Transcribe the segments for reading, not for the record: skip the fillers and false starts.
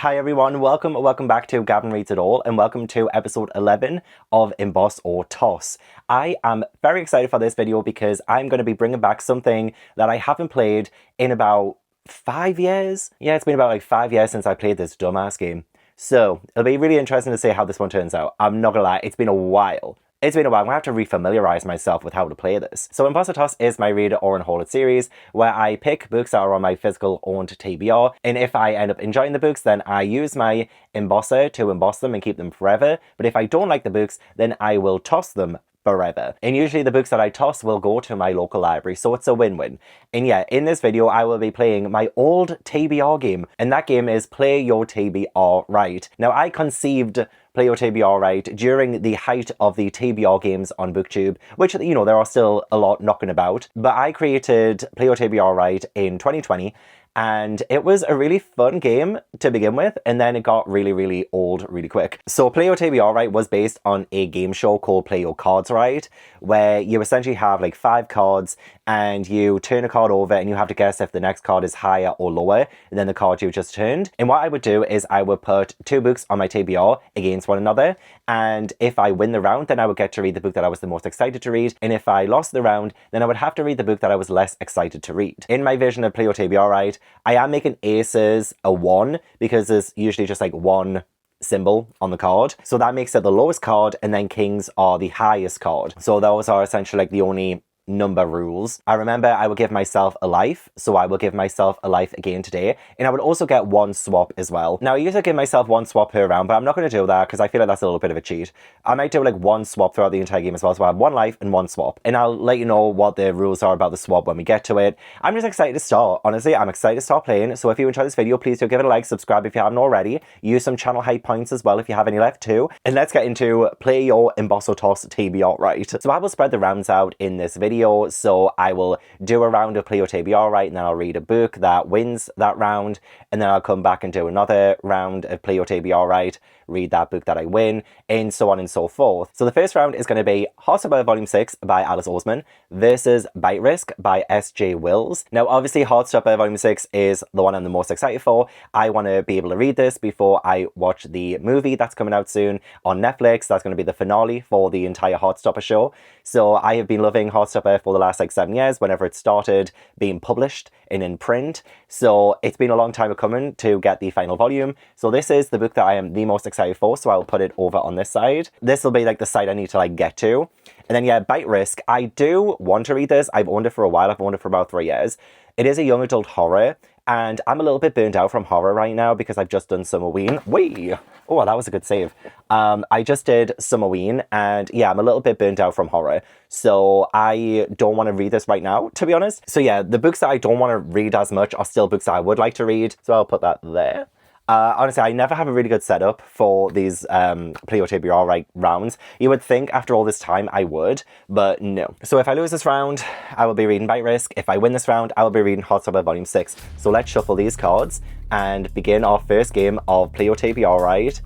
Hi everyone, welcome back to Gavin Reads It All, and welcome to episode 11 of Emboss or Toss. I am very excited for this video because I'm going to be bringing back something that I haven't played in about 5 years. Yeah, it's been about like 5 years since I played this dumbass game. So it'll be really interesting to see how this one turns out. I'm not gonna lie, it's been a while. I'm going to have to refamiliarize myself with how to play this. So Emboss or Toss is my read it or unhaul it series where I pick books that are on my physical owned TBR, and if I end up enjoying the books, then I use my embosser to emboss them and keep them forever. But if I don't like the books, then I will toss them forever. And usually the books that I toss will go to my local library, so it's a win-win. And yeah, in this video I will be playing my old TBR game, and that game is Play Your TBR Right. Now I conceived Play Your TBR Right during the height of the TBR games on BookTube, which, you know, there are still a lot knocking about, but I created Play Your TBR Right in 2020, and it was a really fun game to begin with, and then it got really old really quick. So Play Your TBR Right was based on a game show called Play Your Cards Right, where you essentially have like 5 cards and you turn a card over and you have to guess if the next card is higher or lower than the card you just turned. And what I would do is I would put 2 books on my TBR against one another, and if I win the round, then I would get to read the book that I was the most excited to read, and if I lost the round, then I would have to read the book that I was less excited to read. In my version of Play Your TBR Right, I am making aces a 1 because there's usually just like 1 symbol on the card. So that makes it the lowest card, and then kings are the highest card. So those are essentially like the only number rules. I remember I would give myself a life, so I will give myself a life again today, and I would also get 1 swap as well. Now I usually give myself 1 swap per round, but I'm not going to do that because I feel like that's a little bit of a cheat. I might do like 1 swap throughout the entire game as well, so I have 1 life and 1 swap, and I'll let you know what the rules are about the swap when we get to it. I'm just excited to start. Honestly, I'm excited to start playing, so if you enjoyed this video, please do give it a like, subscribe if you haven't already, use some channel hype points as well if you have any left too, and let's get into Play Your Emboss or Toss TBR Right. So I will spread the rounds out in this video, so I will do a round of Play Your TBR Right, and then I'll read a book that wins that round, and then I'll come back and do another round of Play Your TBR Right, read that book that I win, and so on and so forth. So the first round is going to be Heartstopper Volume 6 by Oseman versus Bite Risk by S.J. Wills. Now obviously Heartstopper Volume 6 is the one I'm the most excited for. I want to be able to read this before I watch the movie that's coming out soon on Netflix. That's going to be the finale for the entire Heartstopper show. So I have been loving Heartstopper for the last like 7 years whenever it started being published and in print. So it's been a long time coming to get the final volume. So this is the book that I am the most excited for, so I'll put it over on this side. This will be like the side I need to like get to. And then yeah, Bite Risk. I do want to read this. I've owned it for a while. I've owned it for about 3 years. It is a young adult horror, and I'm a little bit burnt out from horror right now because I've just done Summerween. Whee! Oh, that was a good save. I just did Summerween, and yeah, I'm a little bit burnt out from horror. So I don't want to read this right now, to be honest. So yeah, the books that I don't want to read as much are still books that I would like to read. So I'll put that there. Honestly, I never have a really good setup for these Play Your TBR Right rounds. You would think after all this time I would, but no. So if I lose this round, I will be reading Bite Risk. If I win this round, I will be reading Heartstopper Volume 6. So let's shuffle these cards and begin our first game of Play Your TBR Right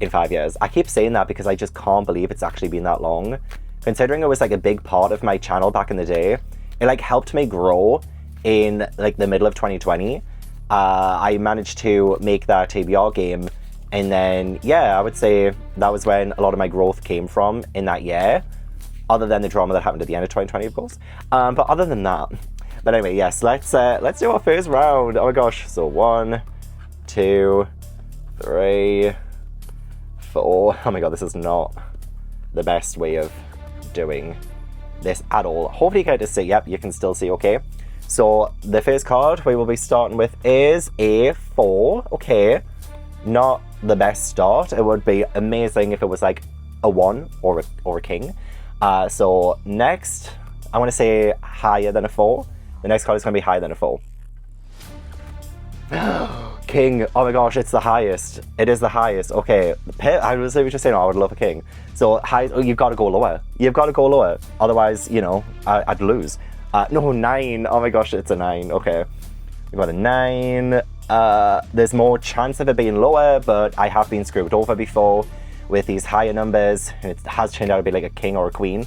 in 5 years. I keep saying that because I just can't believe it's actually been that long. Considering it was like a big part of my channel back in the day, it like helped me grow in like the middle of 2020. I managed to make that TBR game, and then yeah, I would say that was when a lot of my growth came from in that year, other than the drama that happened at the end of 2020 of course, but other than that. But anyway, yes, let's do our first round. Oh my gosh. So 1 2 3 4. Oh my god, this is not the best way of doing this at all. Hopefully you get to see. Yep, you can still see okay. So the first card we will be starting with is a 4. Okay, not the best start. It would be amazing if it was like a 1 or a king. So next, I want to say higher than a 4. The next card is going to be higher than a 4. King. Oh my gosh, it's the highest. It is the highest. Okay, I was just saying, oh, I would love a king. So high. Oh, you've got to go lower. You've got to go lower. Otherwise, you know, I'd lose. No, 9. Oh my gosh, it's a 9. Okay, we've got a 9. There's more chance of it being lower, but I have been screwed over before with these higher numbers. It has turned out to be like a king or a queen.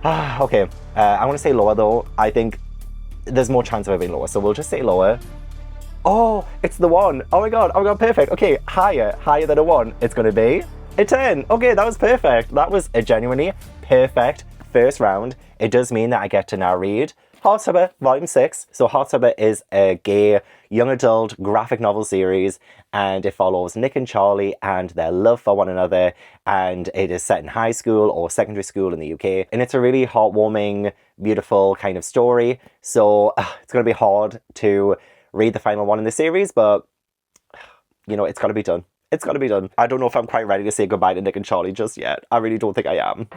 Okay, I want to say lower though. I think there's more chance of it being lower, so we'll just say lower. Oh, it's the 1. Oh my god, perfect. Okay, higher than a 1. It's gonna be a 10. Okay, that was perfect. That was a genuinely perfect first round. It does mean that I get to now read Heartstopper Volume 6. So Heartstopper is a gay, young adult graphic novel series, and it follows Nick and Charlie and their love for one another, and it is set in high school or secondary school in the UK, and it's a really heartwarming, beautiful kind of story. So it's going to be hard to read the final one in the series, but you know, it's got to be done. It's got to be done. I don't know if I'm quite ready to say goodbye to Nick and Charlie just yet. I really don't think I am.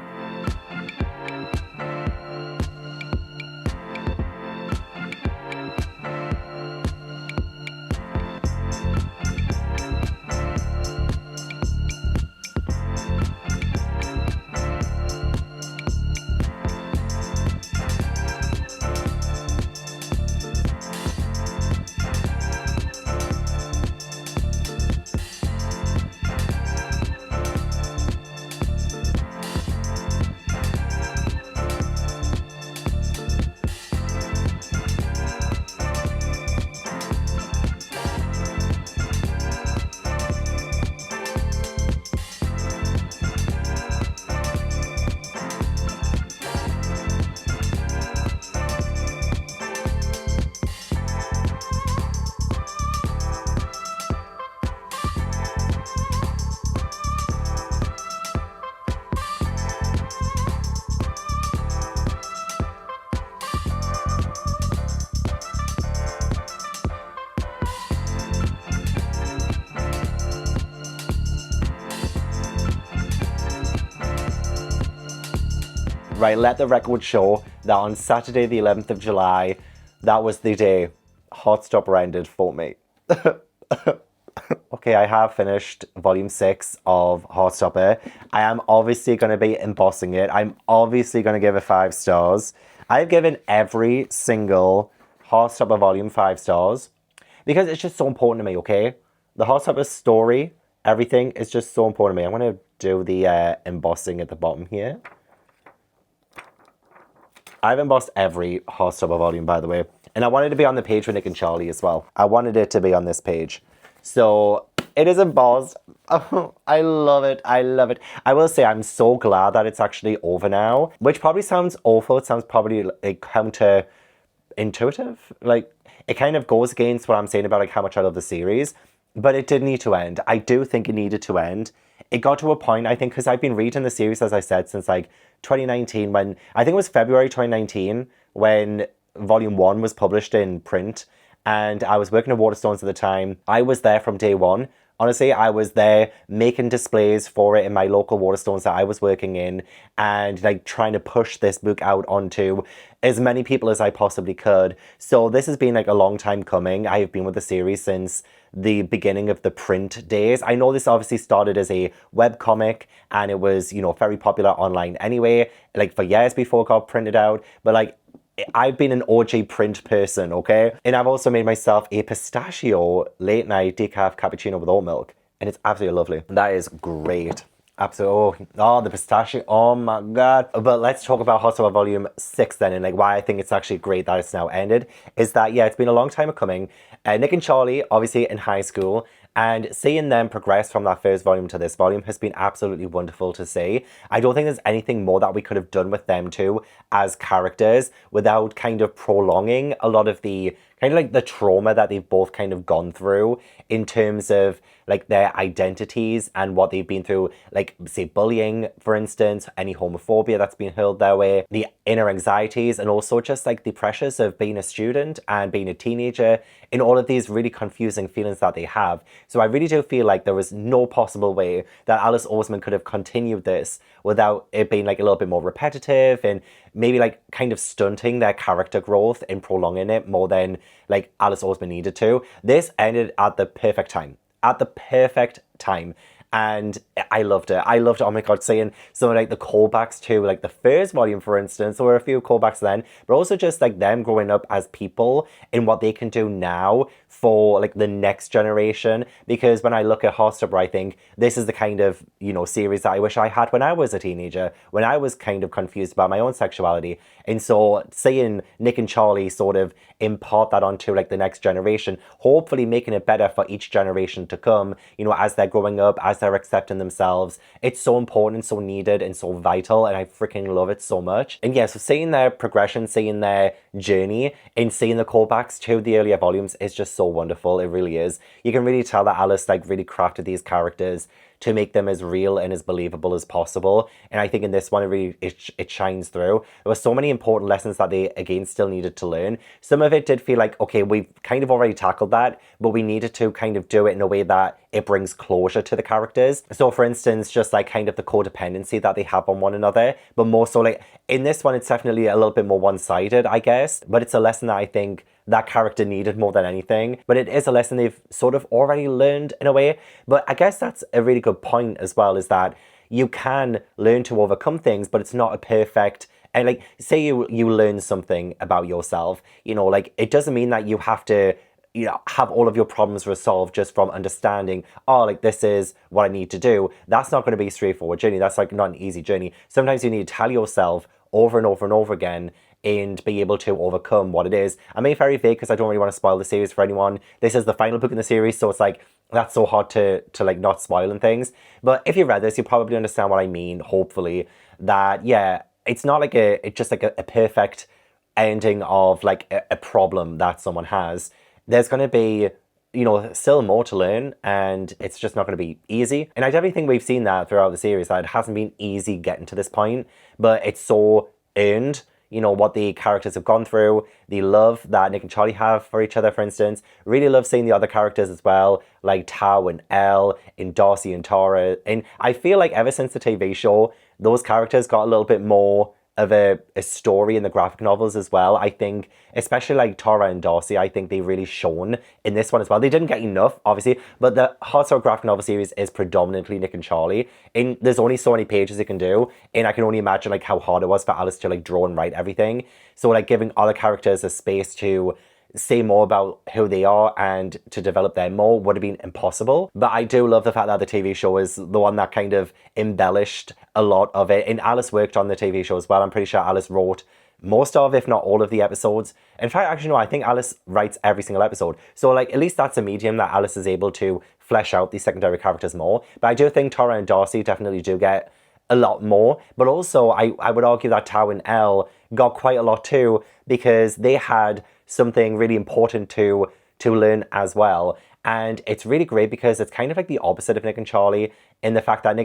Right, let the record show that on Saturday the 11th of July, that was the day Heartstopper ended for me. Okay, I have finished Volume 6 of Heartstopper. I am obviously going to be embossing it. I'm obviously going to give it 5 stars. I've given every single Heartstopper volume 5 stars because it's just so important to me, okay? The Heartstopper story, everything is just so important to me. I'm going to do the embossing at the bottom here. I've embossed every Heartstopper volume, by the way. And I wanted to be on the page for Nick and Charlie as well. I wanted it to be on this page. So it is embossed. Oh, I love it. I love it. I will say I'm so glad that it's actually over now, which probably sounds awful. It sounds probably like counterintuitive. Like it kind of goes against what I'm saying about like how much I love the series, but it did need to end. I do think it needed to end. It got to a point, I think, because I've been reading the series, as I said, since like 2019, when I think it was February 2019 when Volume 1 was published in print, and I was working at Waterstones at the time. I was there from day one. Honestly, I was there making displays for it in my local Waterstones that I was working in, and like trying to push this book out onto as many people as I possibly could. So this has been like a long time coming. I have been with the series since the beginning of the print days. I know this obviously started as a webcomic and it was, you know, very popular online anyway, like for years before it got printed out. But like, I've been an OG print person, okay? And I've also made myself a pistachio late night decaf cappuccino with oat milk. And it's absolutely lovely. That is great. Absolutely. Oh, the pistachio. Oh my God. But let's talk about Heartstopper Volume 6 then, and like why I think it's actually great that it's now ended. Is that, yeah, it's been a long time coming. Nick and Charlie, obviously in high school, and seeing them progress from that first volume to this volume has been absolutely wonderful to see. I don't think there's anything more that we could have done with them two as characters without kind of prolonging a lot of the kind of like the trauma that they've both kind of gone through in terms of like their identities and what they've been through, like say bullying, for instance, any homophobia that's been hurled their way, the inner anxieties, and also just like the pressures of being a student and being a teenager, in all of these really confusing feelings that they have. So I really do feel like there was no possible way that Alice Oseman could have continued this without it being like a little bit more repetitive and maybe like kind of stunting their character growth and prolonging it more than like Alice Oseman needed to. This ended at the perfect time. At the perfect time. And I loved it. I loved it. Oh my God, seeing some of like the callbacks to like the first volume, for instance, or a few callbacks then, but also just like them growing up as people and what they can do now for like the next generation, because when I look at Heartstopper, I think this is the kind of, you know, series that I wish I had when I was a teenager, when I was kind of confused about my own sexuality. And so seeing Nick and Charlie sort of impart that onto like the next generation, hopefully making it better for each generation to come, you know, as they're growing up, as they're accepting themselves, it's so important, so needed, and so vital, and I freaking love it so much. And yeah, so seeing their progression, seeing their journey, and seeing the callbacks to the earlier volumes is just so wonderful. It really is. You can really tell that Alice like really crafted these characters to make them as real and as believable as possible. And I think in this one, it shines through. There were so many important lessons that they, again, still needed to learn. Some of it did feel like, okay, we've kind of already tackled that, but we needed to kind of do it in a way that it brings closure to the characters. So for instance, just like kind of the codependency that they have on one another, but more so like in this one, it's definitely a little bit more one-sided, I guess, but it's a lesson that I think that character needed more than anything. But it is a lesson they've sort of already learned in a way. But I guess that's a really good point as well, is that you can learn to overcome things, but it's not a perfect. And like, say you learn something about yourself, you know, like it doesn't mean that you have to, you know, have all of your problems resolved just from understanding, oh, like this is what I need to do. That's not going to be a straightforward journey. That's like not an easy journey. Sometimes you need to tell yourself over and over and over again and be able to overcome what it is. I'm being very vague because I don't really want to spoil the series for anyone. This is the final book in the series, so it's like, that's so hard to like not spoil and things. But if you read this, you probably understand what I mean, hopefully, that, yeah, it's not like it's just like a perfect ending of like a problem that someone has. There's going to be, you know, still more to learn, and it's just not going to be easy. And I definitely think we've seen that throughout the series, that it hasn't been easy getting to this point, but it's so earned. You know, what the characters have gone through, the love that Nick and Charlie have for each other, for instance. Really love seeing the other characters as well, like Tao and Elle, and Darcy and Tara. And I feel like ever since the TV show, those characters got a little bit more of a story in the graphic novels as well. I think, especially like Tara and Darcy, I think they really shone in this one as well. They didn't get enough, obviously, but the Heartstopper graphic novel series is predominantly Nick and Charlie, and there's only so many pages you can do, and I can only imagine like how hard it was for Alice to like draw and write everything. So like giving other characters a space to say more about who they are and to develop them more would have been impossible. But I do love the fact that the TV show is the one that kind of embellished a lot of it. And Alice worked on the TV show as well. I'm pretty sure Alice wrote most of, if not all of the episodes. In fact, actually, no, I think Alice writes every single episode. So like, at least that's a medium that Alice is able to flesh out these secondary characters more. But I do think Tara and Darcy definitely do get a lot more. But also, I would argue that Tao and Elle got quite a lot too, because they had something really important to learn as well. And it's really great because it's kind of like the opposite of Nick and Charlie, in the fact that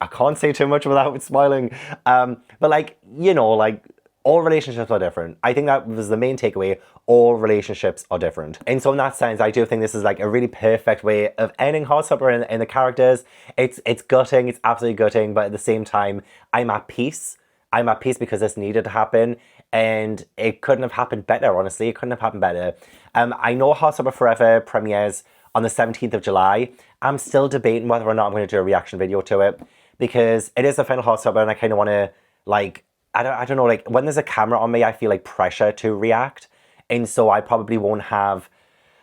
I can't say too much without smiling, but like, you know, like all relationships are different. I think that was the main takeaway. All relationships are different. And so in that sense, I do think this is like a really perfect way of ending Heartstopper in the characters. It's gutting, it's absolutely gutting, but at the same time, I'm at peace. I'm at peace because this needed to happen, and it couldn't have happened better, honestly. It couldn't have happened better. I know Heartstopper Forever premieres on the 17th of July. I'm still debating whether or not I'm going to do a reaction video to it, because it is the final Heartstopper, and I kind of want to, like, I don't know, like, when there's a camera on me, I feel like pressure to react, and so I probably won't have,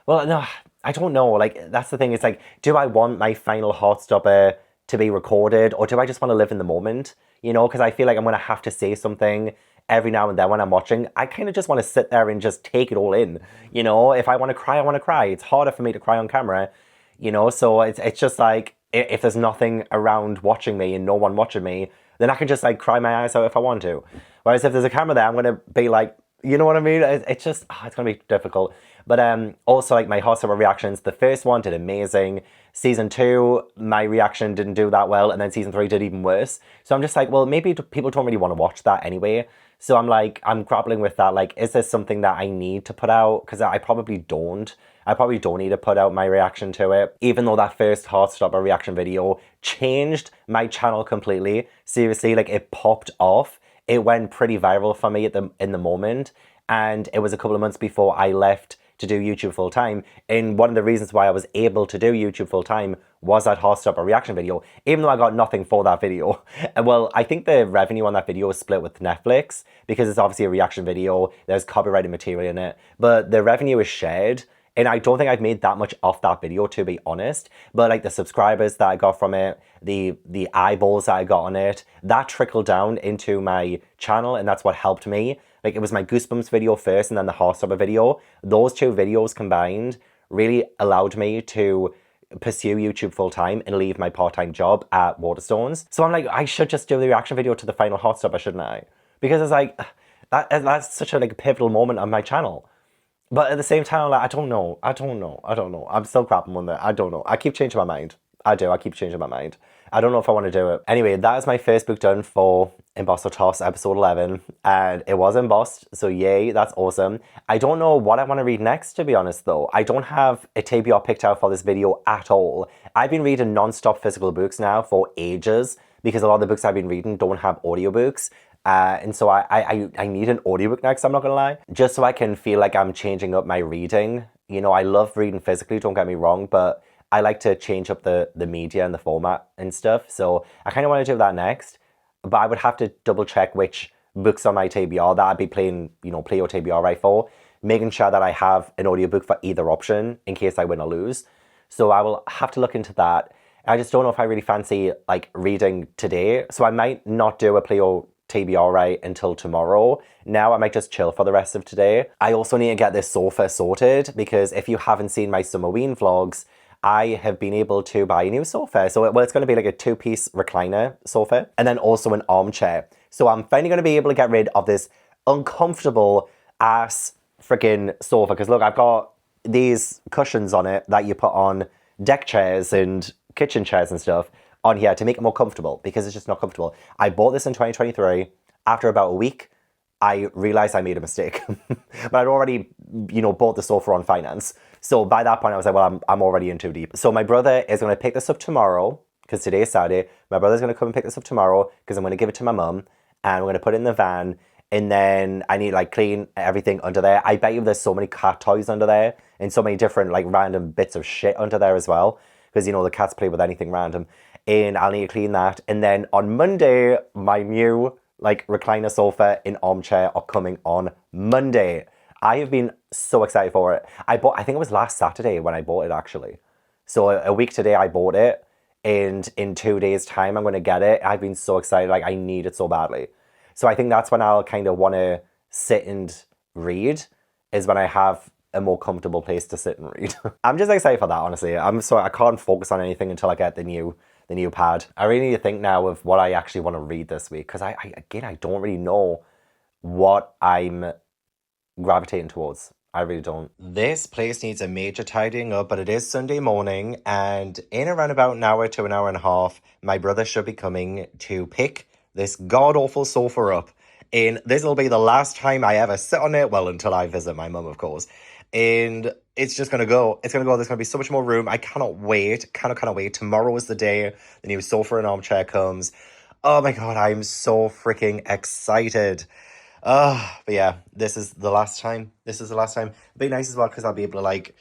well, no, I don't know, like, that's the thing, it's like, do I want my final Heartstopper to be recorded, or do I just want to live in the moment? You know, because I feel like I'm going to have to say something every now and then when I'm watching. I kind of just want to sit there and just take it all in. You know, if I want to cry, I want to cry. It's harder for me to cry on camera, you know, so it's just like, if there's nothing around watching me and no one watching me, then I can just like cry my eyes out if I want to. Whereas if there's a camera there, I'm going to be like, you know what I mean? It's just, it's going to be difficult. But also like my Heartstopper reactions, the first one did amazing. Season 2, my reaction didn't do that well, and then Season 3 did even worse. So I'm just like, well, maybe people don't really want to watch that anyway. So I'm like, I'm grappling with that. Like, is this something that I need to put out? Because I probably don't. I probably don't need to put out my reaction to it. Even though that first Heartstopper reaction video changed my channel completely. Seriously, like, it popped off. It went pretty viral for me in the moment. And it was a couple of months before I left to do YouTube full time. And one of the reasons why I was able to do YouTube full time was that Heartstopper reaction video, even though I got nothing for that video. And well, I think the revenue on that video was split with Netflix, because it's obviously a reaction video, there's copyrighted material in it, but the revenue is shared. And I don't think I've made that much off that video, to be honest. But like the subscribers that I got from it, the eyeballs that I got on it, that trickled down into my channel, and that's what helped me. Like it was my Goosebumps video first and then the Heartstopper video. Those two videos combined really allowed me to pursue YouTube full time and leave my part-time job at Waterstones. So I'm like, I should just do the reaction video to the final Heartstopper, shouldn't I? Because it's like, that's such a like pivotal moment on my channel. But at the same time, like, I don't know. I'm still grappling with it. I don't know. I keep changing my mind. I keep changing my mind. I don't know if I want to do it. Anyway, that is my first book done for Emboss or Toss episode 11. And it was embossed. So yay, that's awesome. I don't know what I want to read next, to be honest, though. I don't have a TBR picked out for this video at all. I've been reading non-stop physical books now for ages because a lot of the books I've been reading don't have audiobooks. And so I need an audiobook next, I'm not gonna lie. Just so I can feel like I'm changing up my reading. You know, I love reading physically, don't get me wrong, but I like to change up the media and the format and stuff. So I kind of want to do that next. But I would have to double check which books on my TBR that I'd be playing, you know, play your TBR right for. Making sure that I have an audiobook for either option in case I win or lose. So I will have to look into that. I just don't know if I really fancy like reading today. So I might not do a play your TBR right until tomorrow. Now I might just chill for the rest of today. I also need to get this sofa sorted because if you haven't seen my Summerween vlogs, I have been able to buy a new sofa. So it's going to be like a 2-piece recliner sofa and then also an armchair. So I'm finally going to be able to get rid of this uncomfortable ass freaking sofa. Because look, I've got these cushions on it that you put on deck chairs and kitchen chairs and stuff on here to make it more comfortable because it's just not comfortable. I bought this in 2023. After about a week, I realized I made a mistake. But I'd already, you know, bought the sofa on finance. So by that point, I was like, well, I'm already in too deep. So my brother is going to pick this up tomorrow because today is Saturday. My brother's going to come and pick this up tomorrow because I'm going to give it to my mum and we're going to put it in the van. And then I need like clean everything under there. I bet you there's so many cat toys under there and so many different like random bits of shit under there as well. Because, you know, the cats play with anything random. And I'll need to clean that. And then on Monday, my new like recliner sofa and armchair are coming on Monday. I have been so excited for it. I think it was last Saturday when I bought it actually. So a week today I bought it and in 2 days time I'm going to get it. I've been so excited. Like I need it so badly. So I think that's when I'll kind of want to sit and read is when I have a more comfortable place to sit and read. I'm just excited for that, honestly. I'm sorry, I can't focus on anything until I get the new pad. I really need to think now of what I actually want to read this week because I don't really know what I'm gravitating towards. I really don't. This place needs a major tidying up, but it is Sunday morning and in around about an hour to an hour and a half, my brother should be coming to pick this god-awful sofa up. And this will be the last time I ever sit on it, well, until I visit my mum, of course. And it's just gonna go. It's gonna go. There's gonna be so much more room. I cannot wait. Cannot wait. Tomorrow is the day the new sofa and armchair comes. Oh my god, I'm so freaking excited. But yeah, this is the last time. It'll be nice as well because I'll be able to like,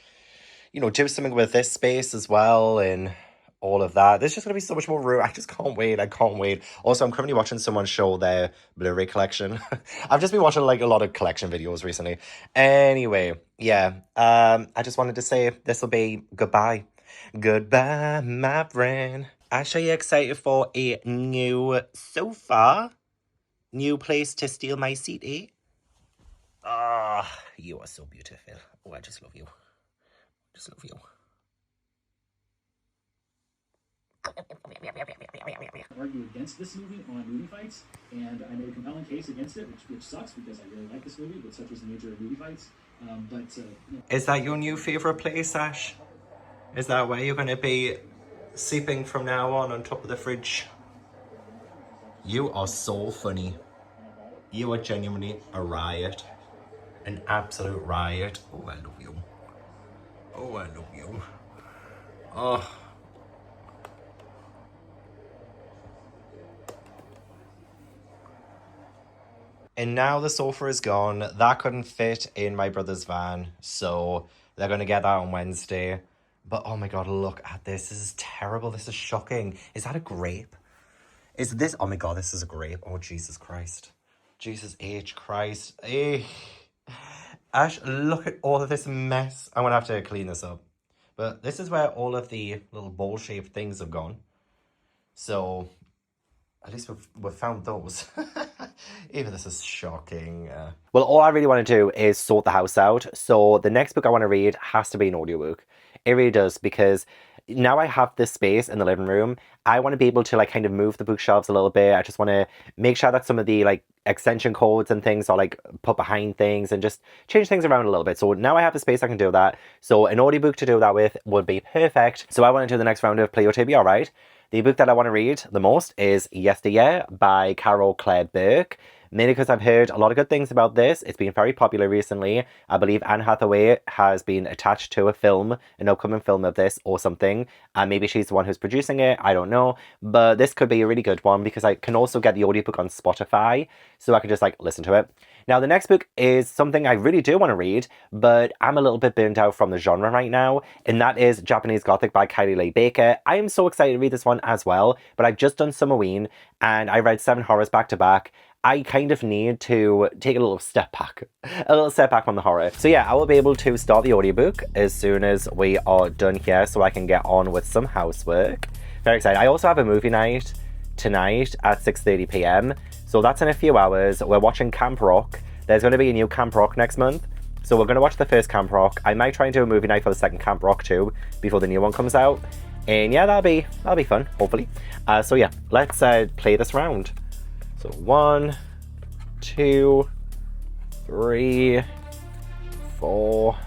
you know, do something with this space as well and all of that. There's just going to be so much more room. I just can't wait. I can't wait. Also, I'm currently watching someone show their Blu-ray collection. I've just been watching like a lot of collection videos recently. Anyway, yeah. I just wanted to say this will be goodbye. Goodbye, my friend. Actually excited for a new sofa. New place to steal my seat, eh? Ah, you are so beautiful. Oh, I just love you. Just love you. Argue against this movie on movie fights, and I made a compelling case against it, which sucks because I really like this movie with such as the nature of movie fights. Is that your new favorite place, Ash? Is that where you're going to be sleeping from now on top of the fridge? You are so funny. You are genuinely a riot. An absolute riot. Oh, I love you. Oh, I love you. Oh. And now the sofa is gone. That couldn't fit in my brother's van. So they're going to get that on Wednesday. But oh my god, look at this. This is terrible. This is shocking. Is that a grape? Is this... Oh my god, this is a grape. Oh, Jesus Christ. Jesus H. Christ. Ash, look at all of this mess. I'm gonna have to clean this up. But this is where all of the little ball-shaped things have gone. So at least we've found those. Even this is shocking. Well, all I really want to do is sort the house out. So the next book I want to read has to be an audiobook. It really does, because now I have this space in the living room. I want to be able to like kind of move the bookshelves a little bit. I just want to make sure that some of the like extension cords and things are like put behind things and just change things around a little bit. So now I have the space I can do that. So an audiobook to do that with would be perfect. So I want to do the next round of Play Your TBR, right? The book that I want to read the most is Yesteryear by Carol Claire Burke. Mainly because I've heard a lot of good things about this. It's been very popular recently. I believe Anne Hathaway has been attached to a film, an upcoming film of this or something. And maybe she's the one who's producing it. I don't know. But this could be a really good one because I can also get the audiobook on Spotify. So I can just like listen to it. Now, the next book is something I really do want to read, but I'm a little bit burnt out from the genre right now, and that is Japanese Gothic by Kylie Baker. I am so excited to read this one as well, but I've just done Summerween, and I read 7 horrors back to back. I kind of need to take a little step back from the horror. So yeah, I will be able to start the audiobook as soon as we are done here so I can get on with some housework. Very excited. I also have a movie night tonight at 6:30 p.m. So that's in a few hours. We're watching Camp Rock. There's going to be a new Camp Rock next month. So we're going to watch the first Camp Rock. I might try and do a movie night for the second Camp Rock too before the new one comes out. And yeah, that'll be fun, hopefully. So yeah, let's play this round. So 1, 2, 3, 4,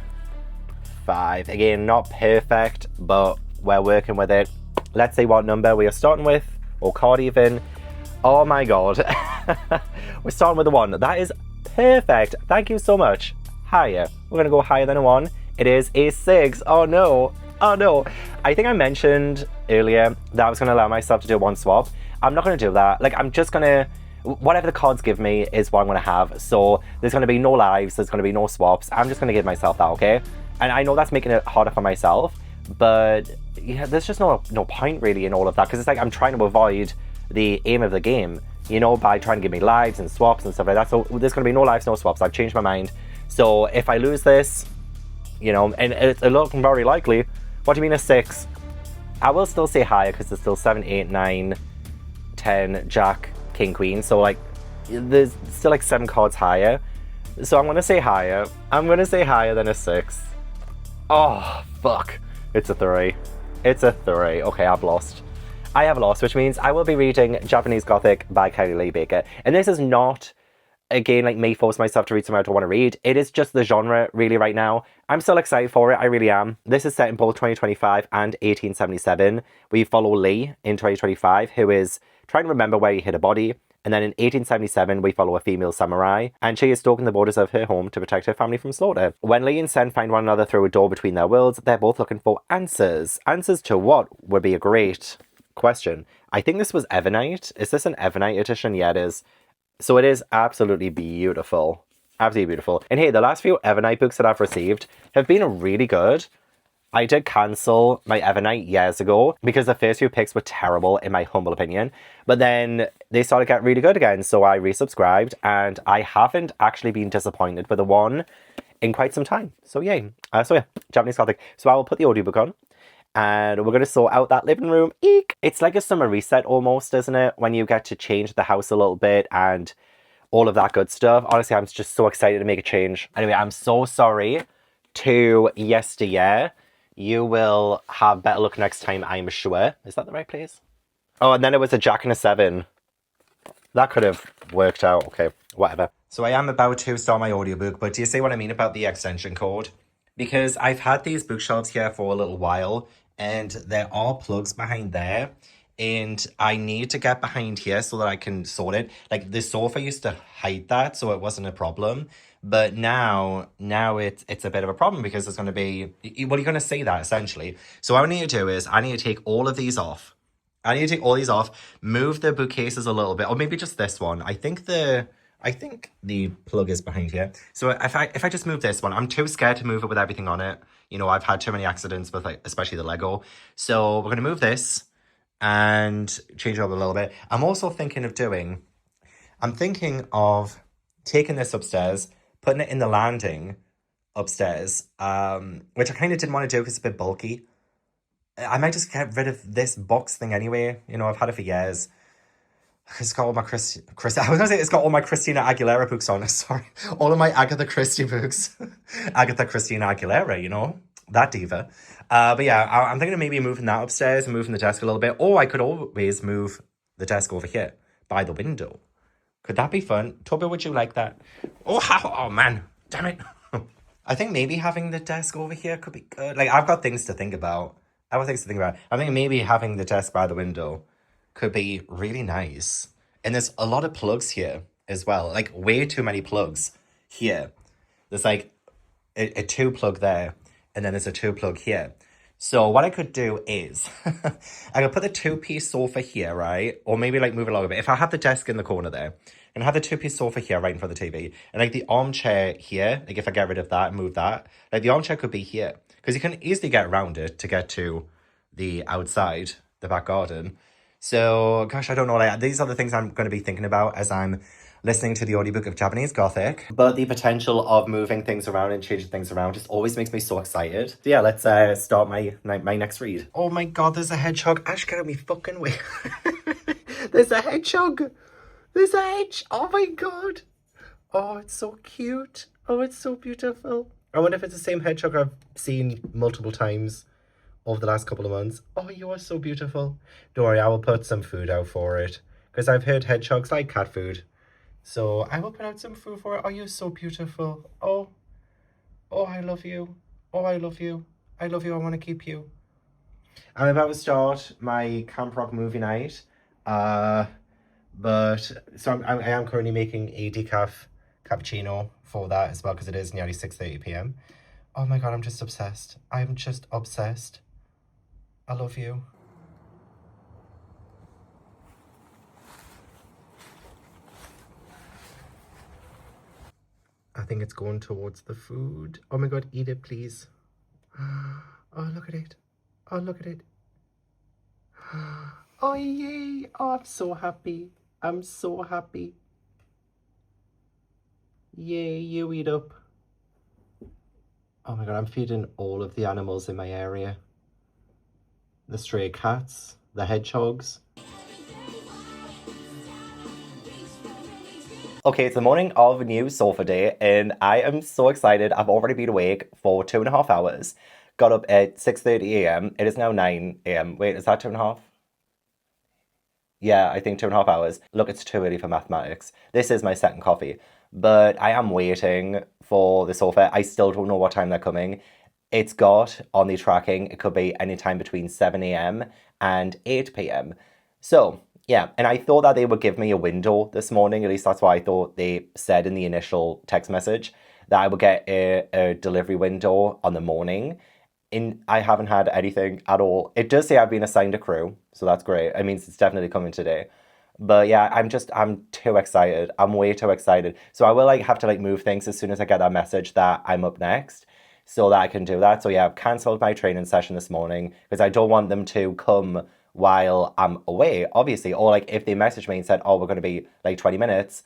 5. Again, not perfect, but we're working with it. Let's see what number we are starting with, or card even. Oh my god. We're starting with a 1. That is perfect. Thank you so much. Higher. We're going to go higher than a 1. It is a 6. Oh no. Oh no. I think I mentioned earlier that I was going to allow myself to do 1 swap. I'm not going to do that. Like, I'm just going to... Whatever the cards give me is what I'm going to have. So there's going to be no lives. There's going to be no swaps. I'm just going to give myself that, okay? And I know that's making it harder for myself. But yeah, there's just no point really in all of that. Because it's like I'm trying to avoid the aim of the game, you know, by trying to give me lives and swaps and stuff like that. So there's going to be no lives, no swaps. I've changed my mind. So if I lose this, you know, and it's looking very likely. What do you mean a 6? I will still say higher because there's still 7, 8, 9, 10, Jack, King, Queen. So like there's still like 7 cards higher. So I'm going to say higher. I'm going to say higher than a 6. Oh, fuck. It's a 3. It's a 3. Okay, I've lost. I have lost, which means I will be reading Japanese Gothic by Kylie Baker. And this is not, again, like me force myself to read something I don't want to read. It is just the genre, really, right now. I'm still excited for it. I really am. This is set in both 2025 and 1877. We follow Lee in 2025, who is trying to remember where he hid a body. And then in 1877, we follow a female samurai, and she is stalking the borders of her home to protect her family from slaughter. When Lee and Sen find one another through a door between their worlds, they're both looking for answers. Answers to what would be a great question. I think this was Evernight. Is this an Evernight edition? Yeah, it is. So it is absolutely beautiful. Absolutely beautiful. And hey, the last few Evernight books that I've received have been really good. I did cancel my Evernight years ago because the first few picks were terrible, in my humble opinion. But then they started to get really good again, so I resubscribed, and I haven't actually been disappointed with a one in quite some time. So yay. So yeah, Japanese Gothic. So I will put the audiobook on, and we're going to sort out that living room. Eek! It's like a summer reset almost, isn't it? When you get to change the house a little bit and all of that good stuff. Honestly, I'm just so excited to make a change. Anyway, I'm so sorry to Yesteryear. You will have better luck next time, I'm sure. Is that the right place? Oh, and then it was a Jack and a 7. That could have worked out. Okay, whatever. So I am about to start my audiobook, but do you see what I mean about the extension cord? Because I've had these bookshelves here for a little while, and there are plugs behind there, and I need to get behind here so that I can sort it. Like, the sofa used to hide that, so it wasn't a problem. But now it's a bit of a problem because there's going to be... Well, you're going to see that, essentially. So what I need to do is I need to take all of these off. I need to take all these off, move the bookcases a little bit, or maybe just this one. I think the plug is behind here. So if I just move this one, I'm too scared to move it with everything on it. You know, I've had too many accidents with, like, especially the Lego. So we're going to move this and change it up a little bit. I'm also thinking of taking this upstairs, putting it in the landing, upstairs, which I kind of didn't want to do because it's a bit bulky. I might just get rid of this box thing anyway. You know, I've had it for years. It's got all my I was gonna say it's got all my Christina Aguilera books on it. Sorry, all of my Agatha Christie books. Agatha Christina Aguilera, you know, that diva. But yeah, I'm thinking of maybe moving that upstairs and moving the desk a little bit. Or I could always move the desk over here by the window. Could that be fun? Toby, would you like that? Oh man, damn it. I think maybe having the desk over here could be good. Like, I've got things to think about. I think maybe having the desk by the window could be really nice. And there's a lot of plugs here as well. Like, way too many plugs here. There's like a 2 plug there, and then there's a 2 plug here. So what I could do is I could put the 2-piece sofa here, right? Or maybe like move it along a bit. If I have the desk in the corner there, and have the 2-piece sofa here right in front of the TV, and like the armchair here, like if I get rid of that and move that, like the armchair could be here. Because you can easily get around it to get to the outside, the back garden. So, gosh, I don't know. Like, these are the things I'm going to be thinking about as I'm listening to the audiobook of Japanese Gothic. But the potential of moving things around and changing things around just always makes me so excited. So yeah, let's start my next read. Oh my god, there's a hedgehog. Ash, get out of me fucking way. There's a hedgehog. There's a hedge. Oh my god. Oh, it's so cute. Oh, it's so beautiful. I wonder if it's the same hedgehog I've seen multiple times over the last couple of months. Oh, you are so beautiful. Don't worry, I will put some food out for it. Because I've heard hedgehogs like cat food. So I will put out some food for it. Oh, you're so beautiful. Oh, I love you. Oh, I love you. I love you. I want to keep you. I'm about to start my Camp Rock movie night. I am currently making a decaf cappuccino for that as well because it is nearly 6:30 p.m. Oh my god, I'm just obsessed. I'm just obsessed. I love you. I think it's going towards the food. Oh my god, eat it, please. Oh, look at it. Oh, look at it. Oh, yay. Oh, I'm so happy. I'm so happy. Yay, you eat up. Oh my god, I'm feeding all of the animals in my area. The stray cats, the hedgehogs. Okay, it's the morning of a new sofa day, and I am so excited. I've already been awake for 2.5 hours. Got up at 6:30 a.m. It is now 9 a.m. Wait, is that 2.5? Yeah, I think 2.5 hours. Look, it's too early for mathematics. This is my second coffee, but I am waiting for the sofa. I still don't know what time they're coming. It's got on the tracking, it could be any time between 7 a.m. and 8 p.m. So, yeah, and I thought that they would give me a window this morning. At least that's what I thought they said in the initial text message, that I would get a delivery window on the morning. I haven't had anything at all. It does say I've been assigned a crew, so that's great. It means it's definitely coming today. But yeah, I'm too excited. I'm way too excited. So I will like have to like move things as soon as I get that message that I'm up next so that I can do that. So yeah, I've cancelled my training session this morning because I don't want them to come while I'm away, obviously. Or like if they message me and said, oh, we're going to be like 20 minutes,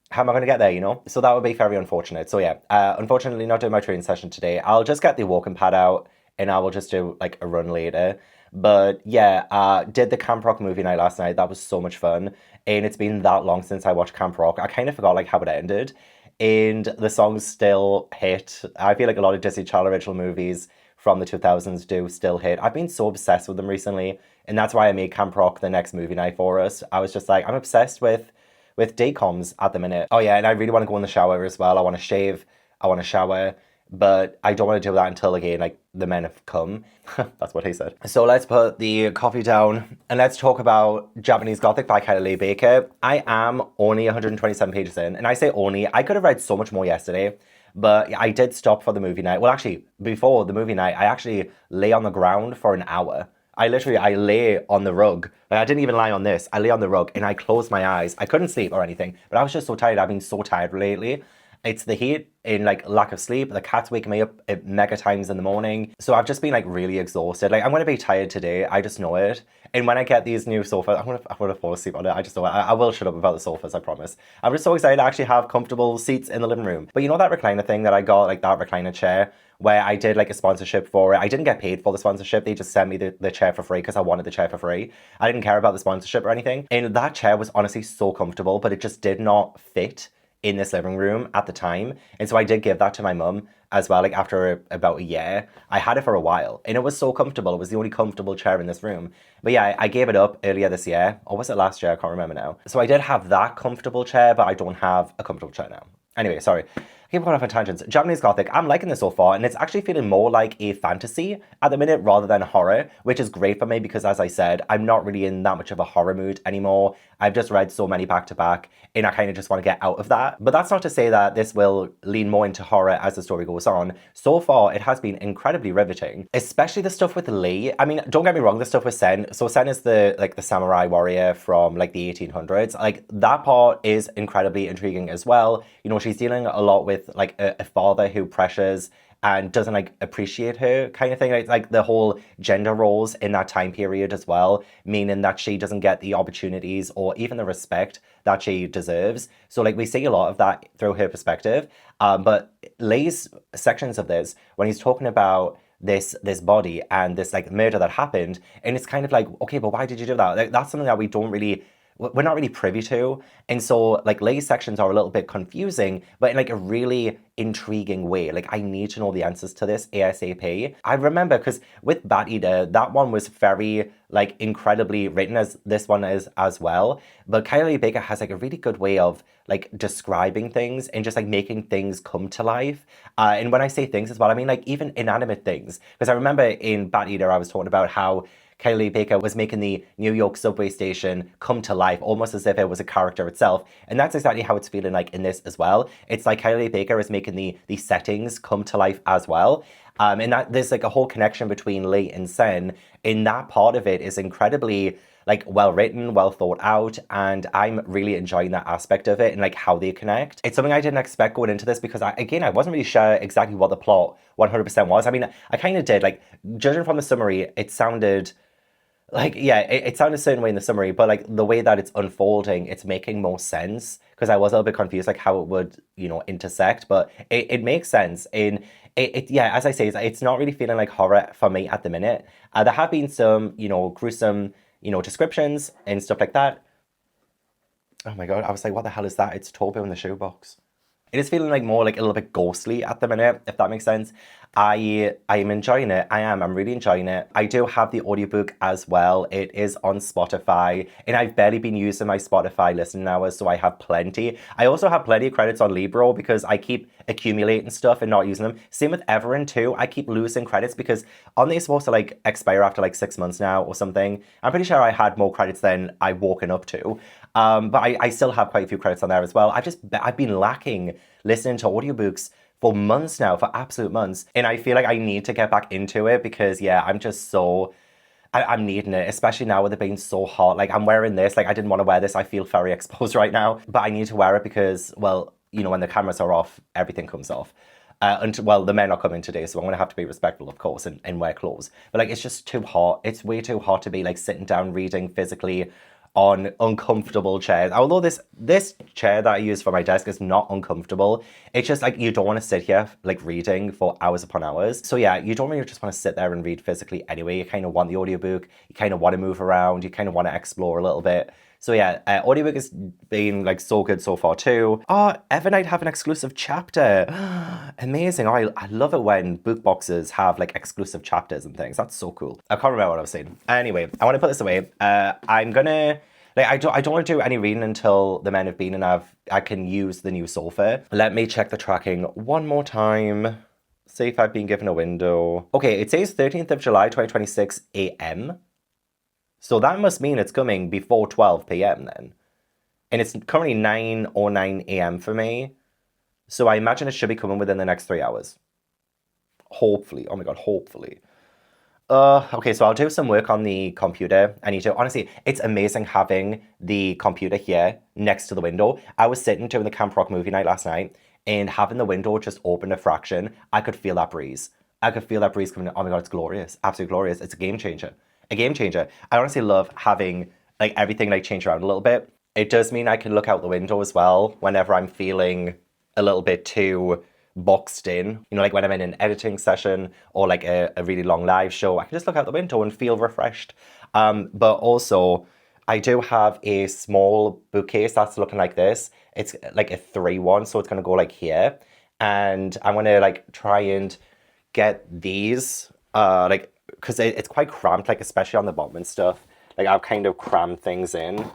how am I going to get there, you know? So that would be very unfortunate. So yeah, unfortunately not doing my training session today. I'll just get the walking pad out and I will just do like a run later. But yeah, did the Camp Rock movie night last night. That was so much fun. And it's been that long since I watched Camp Rock. I kind of forgot like how it ended. And the songs still hit. I feel like a lot of Disney Channel original movies from the 2000s do still hit. I've been so obsessed with them recently. And that's why I made Camp Rock the next movie night for us. I was just like, I'm obsessed with daycoms at the minute. Oh yeah, and I really want to go in the shower as well. I want to shave. I want to shower. But I don't want to do that until, again, like, the men have come. That's what he said. So let's put the coffee down and let's talk about Japanese Gothic by Kylie Baker. I am only 127 pages in, and I say only. I could have read so much more yesterday, but I did stop for the movie night. Well, actually, before the movie night, I actually lay on the ground for an hour. I lay on the rug. Like, I didn't even lie on this. I lay on the rug and I closed my eyes. I couldn't sleep or anything, but I was just so tired. I've been so tired lately. It's the heat in like lack of sleep. The cat's waking me up at mega times in the morning. So I've just been like really exhausted. Like I'm going to be tired today. I just know it. And when I get these new sofas, I'm going to fall asleep on it. I just know it. I will shut up about the sofas, I promise. I'm just so excited to actually have comfortable seats in the living room. But you know that recliner thing that I got, like that recliner chair, where I did like a sponsorship for it. I didn't get paid for the sponsorship. They just sent me the chair for free because I wanted the chair for free. I didn't care about the sponsorship or anything. And that chair was honestly so comfortable, but it just did not fit in this living room at the time. And so I did give that to my mum as well, like after about a year. I had it for a while and it was so comfortable. It was the only comfortable chair in this room. But yeah, I gave it up earlier this year. Or was it last year? I can't remember now. So I did have that comfortable chair, but I don't have a comfortable chair now. Anyway, sorry. I keep going off on tangents. Japanese Gothic, I'm liking this so far, and it's actually feeling more like a fantasy at the minute rather than horror, which is great for me because, as I said, I'm not really in that much of a horror mood anymore. I've just read so many back to back, and I kind of just want to get out of that. But that's not to say that this will lean more into horror as the story goes on. So far, it has been incredibly riveting, especially the stuff with Lee. I mean, don't get me wrong, the stuff with Sen. So Sen is the samurai warrior from like the 1800s. Like that part is incredibly intriguing as well. You know, she's dealing a lot with like a father who pressures and doesn't like appreciate her kind of thing. Like the whole gender roles in that time period as well, meaning that she doesn't get the opportunities or even the respect that she deserves. So like we see a lot of that through her perspective. But Leigh's sections of this, when he's talking about this body and this like murder that happened, and it's kind of like, okay, but why did you do that? Like, that's something that we're not really privy to. And so like Leigh's sections are a little bit confusing, but in like a really intriguing way. Like I need to know the answers to this ASAP. I remember because with Bat Eater, that one was very like incredibly written as this one is as well. But Kylie Baker has like a really good way of like describing things and just like making things come to life. And when I say things as well, I mean like even inanimate things. Because I remember in Bat Eater, I was talking about how Kylie Baker was making the New York subway station come to life, almost as if it was a character itself. And that's exactly how it's feeling like in this as well. It's like Kylie Baker is making the settings come to life as well. And that there's like a whole connection between Lee and Sen. And that part of it is incredibly like well written, well thought out, and I'm really enjoying that aspect of it and like how they connect. It's something I didn't expect going into this because I wasn't really sure exactly what the plot 100% was. I mean, I kind of did, like judging from the summary, it sounded like, yeah, it sounded a certain way in the summary, but like the way that it's unfolding, it's making more sense because I was a little bit confused like how it would, you know, intersect, but it makes sense. And yeah, as I say, it's not really feeling like horror for me at the minute. There have been some, you know, gruesome, you know, descriptions and stuff like that. Oh my God, I was like, what the hell is that? It's Toby in the shoebox. It is feeling like more like a little bit ghostly at the minute, if that makes sense. I am enjoying it. I'm really enjoying it. I do have the audiobook as well. It is on Spotify, and I've barely been using my Spotify listening hours, so I have plenty. I also have plenty of credits on Libro because I keep accumulating stuff and not using them. Same with Everin too. I keep losing credits because aren't they supposed to like expire after like 6 months now or something? I'm pretty sure I had more credits than I've woken up to. But I still have quite a few credits on there as well. I've been lacking listening to audiobooks for months now, for absolute months. And I feel like I need to get back into it because, yeah, I'm needing it, especially now with it being so hot. Like, I'm wearing this. Like, I didn't want to wear this. I feel very exposed right now. But I need to wear it because, well, you know, when the cameras are off, everything comes off. Well, the men are coming today, so I'm going to have to be respectful, of course, and wear clothes. But, like, it's just too hot. It's way too hot to be, like, sitting down reading physically on uncomfortable chairs. Although this chair that I use for my desk is not uncomfortable. It's just like you don't want to sit here like reading for hours upon hours. So yeah, you don't really just want to sit there and read physically anyway. You kind of want the audiobook. You kind of want to move around. You kind of want to explore a little bit. So yeah, audiobook has been like so good so far too. Oh, Evernight have an exclusive chapter. Amazing. Oh, I love it when book boxes have like exclusive chapters and things. That's so cool. I can't remember what I was saying. Anyway, I want to put this away. I'm gonna like I don't want to do any reading until the men have been and I can use the new sofa. Let me check the tracking one more time. See if I've been given a window. Okay, it says 13th of July 2026 AM. So that must mean it's coming before 12 p.m. then. And it's currently 9:09 a.m. for me. So I imagine it should be coming within the next 3 hours. Hopefully. Oh my God, hopefully. Okay, so I'll do some work on the computer. I need to, honestly, it's amazing having the computer here next to the window. I was sitting doing the Camp Rock movie night last night, and having the window just open a fraction, I could feel that breeze. I could feel that breeze coming in. Oh my God, it's glorious. Absolutely glorious. It's a game changer. A game changer. I honestly love having like everything like change around a little bit. It does mean I can look out the window as well whenever I'm feeling a little bit too boxed in. You know, like when I'm in an editing session or like a really long live show, I can just look out the window and feel refreshed. But also, I do have a small bookcase that's looking like this. It's like a 3-1, so it's gonna go like here. And I'm gonna like try and get these, like, because it's quite cramped, like especially on the bottom and stuff. Like I've kind of crammed things in.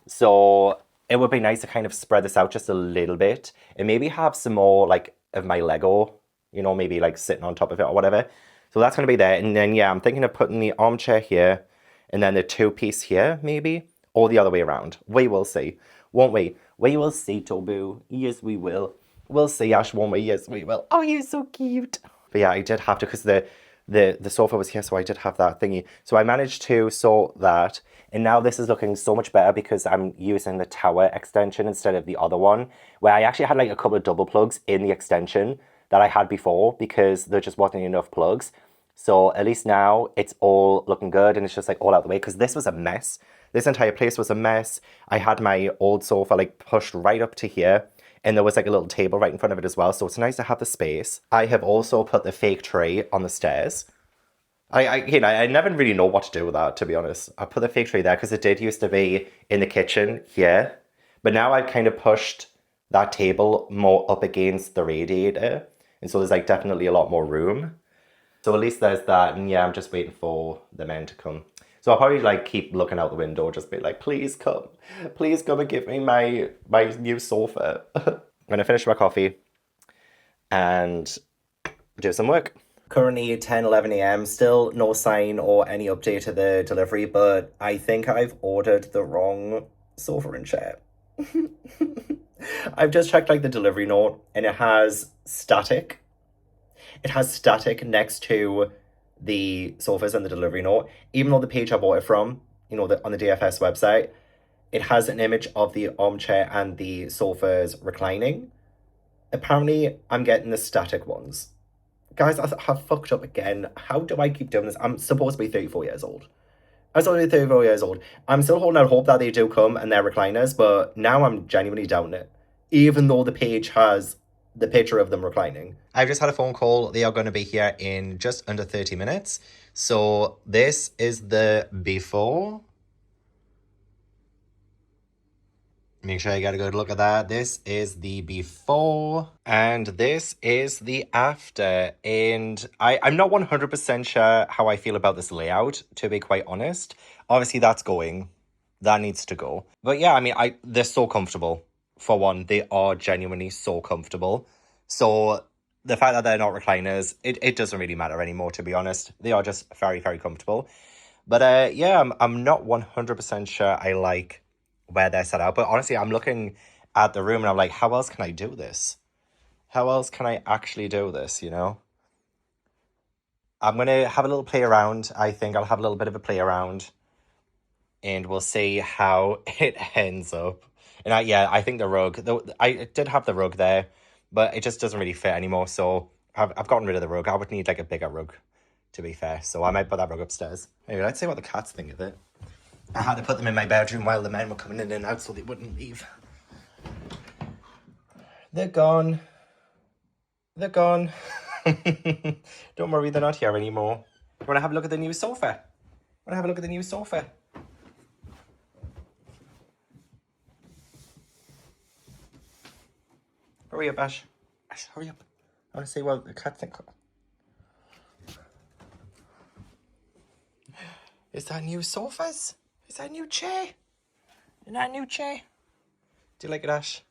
So it would be nice to kind of spread this out just a little bit and maybe have some more like of my Lego, you know, maybe like sitting on top of it or whatever. So that's going to be there. And then, yeah, I'm thinking of putting the armchair here and then the 2-piece here, maybe, or the other way around. We will see, won't we? We will see, Tobu. Yes, we will. We'll see, Ash, won't we? Yes, we will. Oh, you're so cute. But yeah, I did have to, because the sofa was here, so I did have that thingy. So I managed to sort that, and now this is looking so much better because I'm using the tower extension instead of the other one, where I actually had like a couple of double plugs in the extension that I had before because there just wasn't enough plugs. So at least now it's all looking good and it's just like all out the way, because this was a mess. This entire place was a mess. I had my old sofa like pushed right up to here, and there was like a little table right in front of it as well. So it's nice to have the space. I have also put the fake tray on the stairs. I never really know what to do with that, to be honest. I put the fake tray there because it did used to be in the kitchen here. But now I've kind of pushed that table more up against the radiator. And so there's like definitely a lot more room. So at least there's that. And yeah, I'm just waiting for the men to come. So I'll probably like keep looking out the window, just be like, please come and give me my new sofa. I'm gonna finish my coffee and do some work. Currently 10:11 a.m. Still no sign or any update to the delivery, but I think I've ordered the wrong sofa and chair. I've just checked like the delivery note and it has static. It has static next to the sofas and the delivery note, even though the page I bought it from, you know, on the DFS website, it has an image of the armchair and the sofas reclining. Apparently, I'm getting the static ones. Guys, I have fucked up again. How do I keep doing this? I'm supposed to be 34 years old. I'm supposed to be 34 years old. I'm still holding out hope that they do come and they're recliners, but now I'm genuinely doubting it. Even though the page has the picture of them reclining. I've just had a phone call. They are going to be here in just under 30 minutes. So this is the before. Make sure you get a good look at that. This is the before and this is the after. And I'm not 100% sure how I feel about this layout, to be quite honest. Obviously, that's going. That needs to go. But yeah, I mean, they're so comfortable. For one, they are genuinely so comfortable. So the fact that they're not recliners, it doesn't really matter anymore, to be honest. They are just very, very comfortable. But yeah, I'm not 100% sure I like where they're set out. But honestly, I'm looking at the room and I'm like, how else can I do this? How else can I actually do this, you know? I'm going to have a little play around. I think I'll have a little bit of a play around. And we'll see how it ends up. And I think the rug, though I did have the rug there, but it just doesn't really fit anymore. So I've gotten rid of the rug. I would need like a bigger rug, to be fair. So I might put that rug upstairs. Anyway, let's see what the cats think of it. I had to put them in my bedroom while the men were coming in and out so they wouldn't leave. They're gone. They're gone. Don't worry, they're not here anymore. You want to have a look at the new sofa? Want to have a look at the new sofa? Hurry up, Ash. Ash, hurry up. I want to see what the cat think. Is that new sofas? Is that a new chair? Is that a new chair? Do you like it, Ash?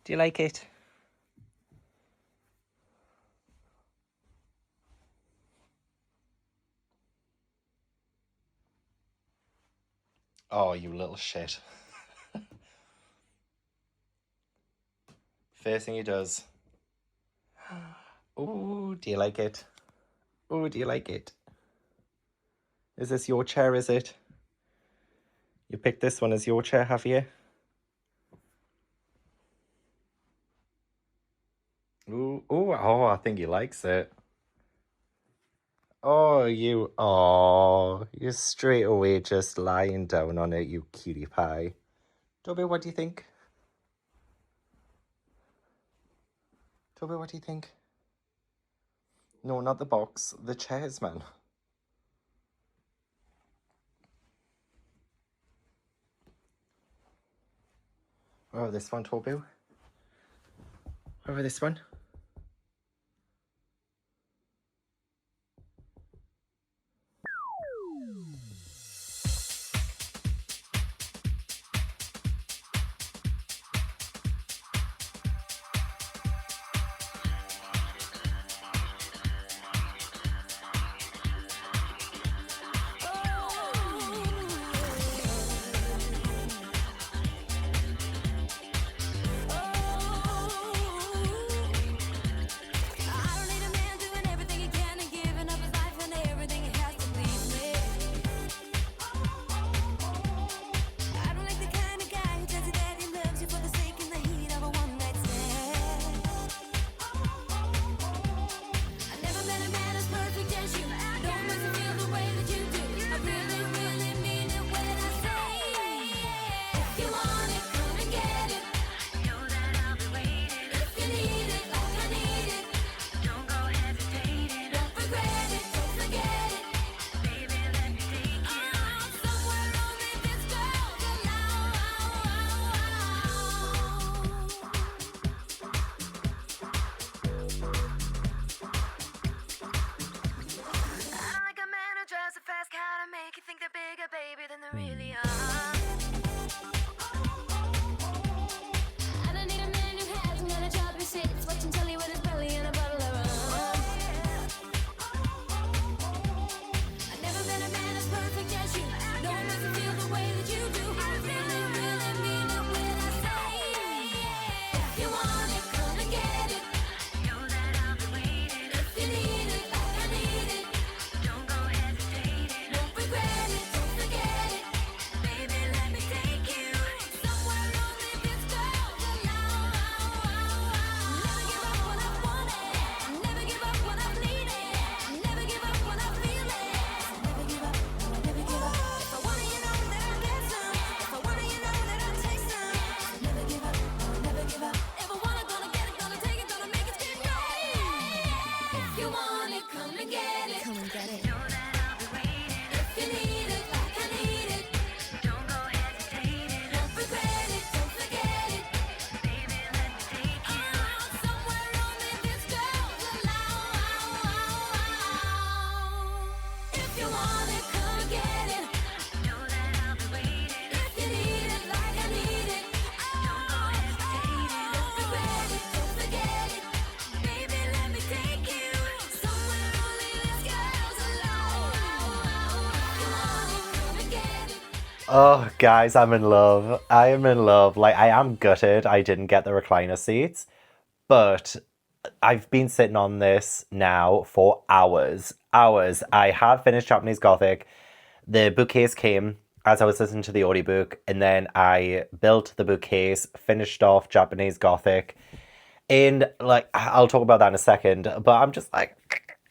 Do you like it? Oh, you little shit. First thing he does. Oh, do you like it? Oh, do you like it? Is this your chair, is it? You picked this one as your chair, have you? Ooh, ooh, oh, I think he likes it. Oh, you're straight away just lying down on it, you cutie pie. Toby, what do you think? Toby, what do you think? No, not the box, the chairs, man. Oh, this one, Toby. Over this one. Oh, guys, I'm in love. I am in love. Like, I am gutted I didn't get the recliner seats, but I've been sitting on this now for hours. Hours. I have finished Japanese Gothic. The bookcase came as I was listening to the audiobook, and then I built the bookcase, finished off Japanese Gothic. And, like, I'll talk about that in a second, but I'm just like,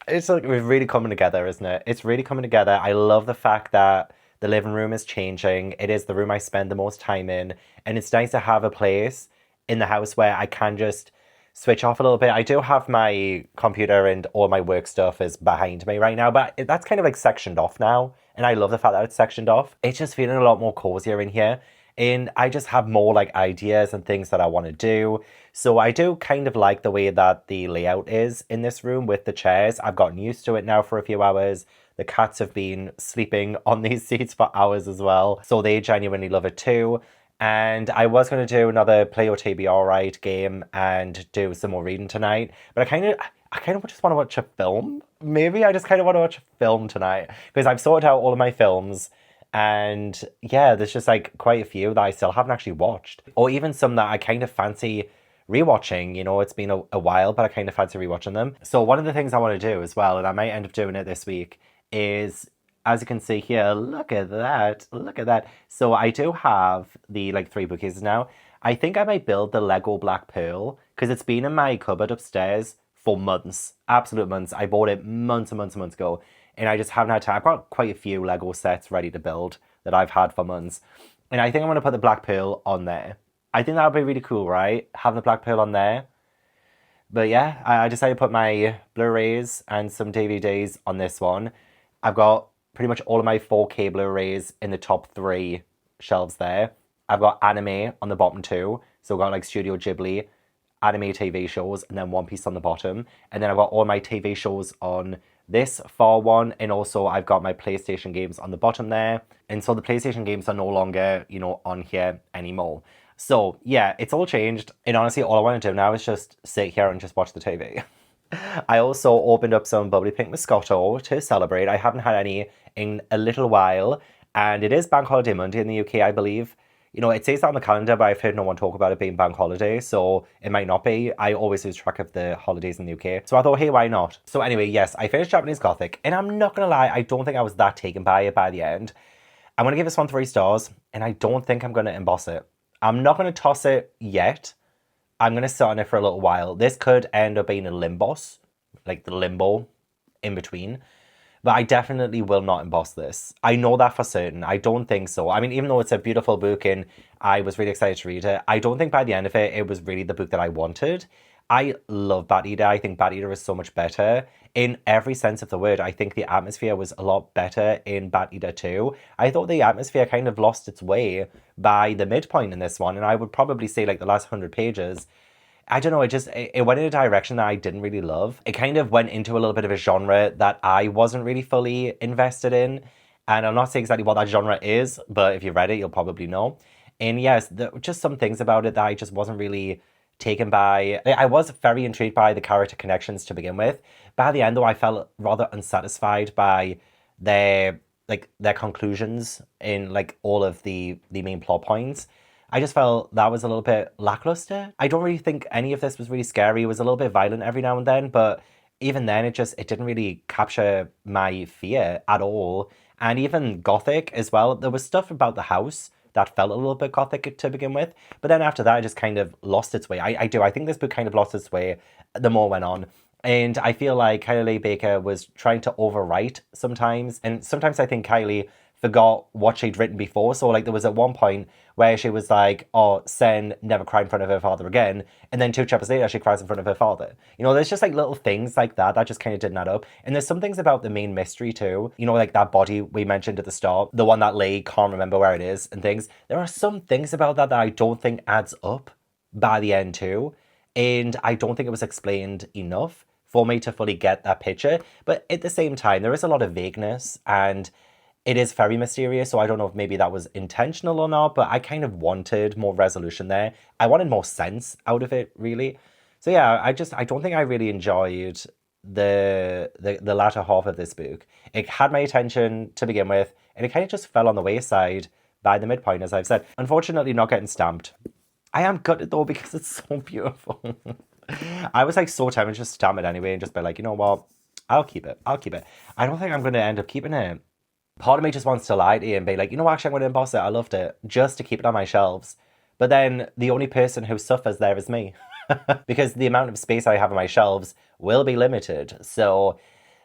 it's like it's really coming together, isn't it? It's really coming together. I love the fact that the living room is changing. It is the room I spend the most time in, and it's nice to have a place in the house where I can just switch off a little bit. I do have my computer and all my work stuff is behind me right now, but that's kind of like sectioned off now, and I love the fact that it's sectioned off. It's just feeling a lot more cozier in here. And I just have more like ideas and things that I want to do. So I do kind of like the way that the layout is in this room with the chairs. I've gotten used to it now for a few hours. The cats have been sleeping on these seats for hours as well. So they genuinely love it too. And I was going to do another Play Your TBR right game and do some more reading tonight. But I kind of just want to watch a film. Maybe I just kind of want to watch a film tonight because I've sorted out all of my films. And yeah, there's just like quite a few that I still haven't actually watched. Or even some that I kind of fancy rewatching. You know, it's been a while, but I kind of fancy rewatching them. So one of the things I want to do as well, and I might end up doing it this week, is as you can see here, look at that. Look at that. So I do have the like three bookcases now. I think I might build the Lego Black Pearl because it's been in my cupboard upstairs for months, absolute months. I bought it months and months and months ago, and I just haven't had time. I've got quite a few Lego sets ready to build that I've had for months, and I think I'm going to put the Black Pearl on there. I think that would be really cool, right? Having the Black Pearl on there. But yeah, I decided to put my Blu-rays and some DVDs on this one. I've got pretty much all of my 4K Blu-rays in the top 3 shelves there. I've got anime on the bottom 2. So I've got like Studio Ghibli, anime TV shows, and then One Piece on the bottom. And then I've got all my TV shows on this far one. And also I've got my PlayStation games on the bottom there. And so the PlayStation games are no longer, on here anymore. So yeah, it's all changed. And honestly, all I want to do now is just sit here and just watch the TV. I also opened up some Bubbly Pink Moscato to celebrate. I haven't had any in a little while. And it is Bank Holiday Monday in the UK, I believe. It says that on the calendar, but I've heard no one talk about it being bank holiday, so it might not be. I always lose track of the holidays in the UK. So I thought, hey, why not? So anyway, yes, I finished Japanese Gothic, and I'm not going to lie, I don't think I was that taken by it by the end. I'm going to give this one 3 stars, and I don't think I'm going to emboss it. I'm not going to toss it yet. I'm going to sit on it for a little while. This could end up being a limboss, like the limbo in between. But I definitely will not emboss this. I know that for certain. I don't think so. I mean, even though it's a beautiful book and I was really excited to read it, I don't think by the end of it, it was really the book that I wanted. I love Bat Eater. I think Bat Eater is so much better. In every sense of the word, I think the atmosphere was a lot better in Bat Eater 2. I thought the atmosphere kind of lost its way by the midpoint in this one. And I would probably say like the last 100 pages, I don't know, it went in a direction that I didn't really love. It kind of went into a little bit of a genre that I wasn't really fully invested in. And I'm not saying exactly what that genre is, but if you read it, you'll probably know. And yes, just some things about it that I just wasn't really taken by. I was very intrigued by the character connections to begin with. By the end, though, I felt rather unsatisfied by their conclusions in like all of the main plot points. I just felt that was a little bit lackluster. I don't really think any of this was really scary. It was a little bit violent every now and then, but even then it didn't really capture my fear at all. And even Gothic as well. There was stuff about the house that felt a little bit Gothic to begin with, but then after that it just kind of lost its way. I think this book kind of lost its way the more it went on. And I feel like Kylie Baker was trying to overwrite sometimes. And sometimes I think Kylie forgot what she'd written before. So like there was at one point where she was like, oh, Sen never cried in front of her father again. And then 2 chapters later, she cries in front of her father. There's just like little things like that just kind of didn't add up. And there's some things about the main mystery too. Like that body we mentioned at the start, the one that Lee can't remember where it is and things. There are some things about that I don't think adds up by the end too. And I don't think it was explained enough for me to fully get that picture. But at the same time, there is a lot of vagueness and it is very mysterious, so I don't know if maybe that was intentional or not, but I kind of wanted more resolution there. I wanted more sense out of it, really. So yeah, I don't think I really enjoyed the latter half of this book. It had my attention to begin with, and it kind of just fell on the wayside by the midpoint, as I've said. Unfortunately, not getting stamped. I am gutted though, because it's so beautiful. I was like so tempted to just stamp it anyway and just be like, you know what? I'll keep it. I don't think I'm going to end up keeping it. Part of me just wants to lie to you and be like, actually, I'm going to emboss it. I loved it. Just to keep it on my shelves. But then the only person who suffers there is me. Because the amount of space I have on my shelves will be limited. So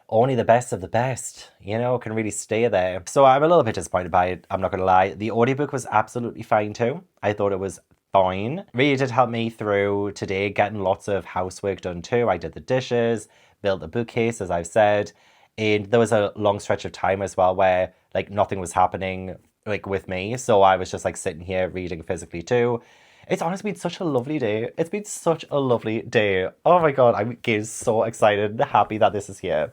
only the best of the best, can really stay there. So I'm a little bit disappointed by it. I'm not going to lie. The audiobook was absolutely fine too. I thought it was fine. Really did help me through today, getting lots of housework done too. I did the dishes, built the bookcase, as I've said. And there was a long stretch of time as well where like nothing was happening like with me. So I was just like sitting here reading physically too. It's honestly been such a lovely day. It's been such a lovely day. Oh my God, I'm getting so excited and happy that this is here.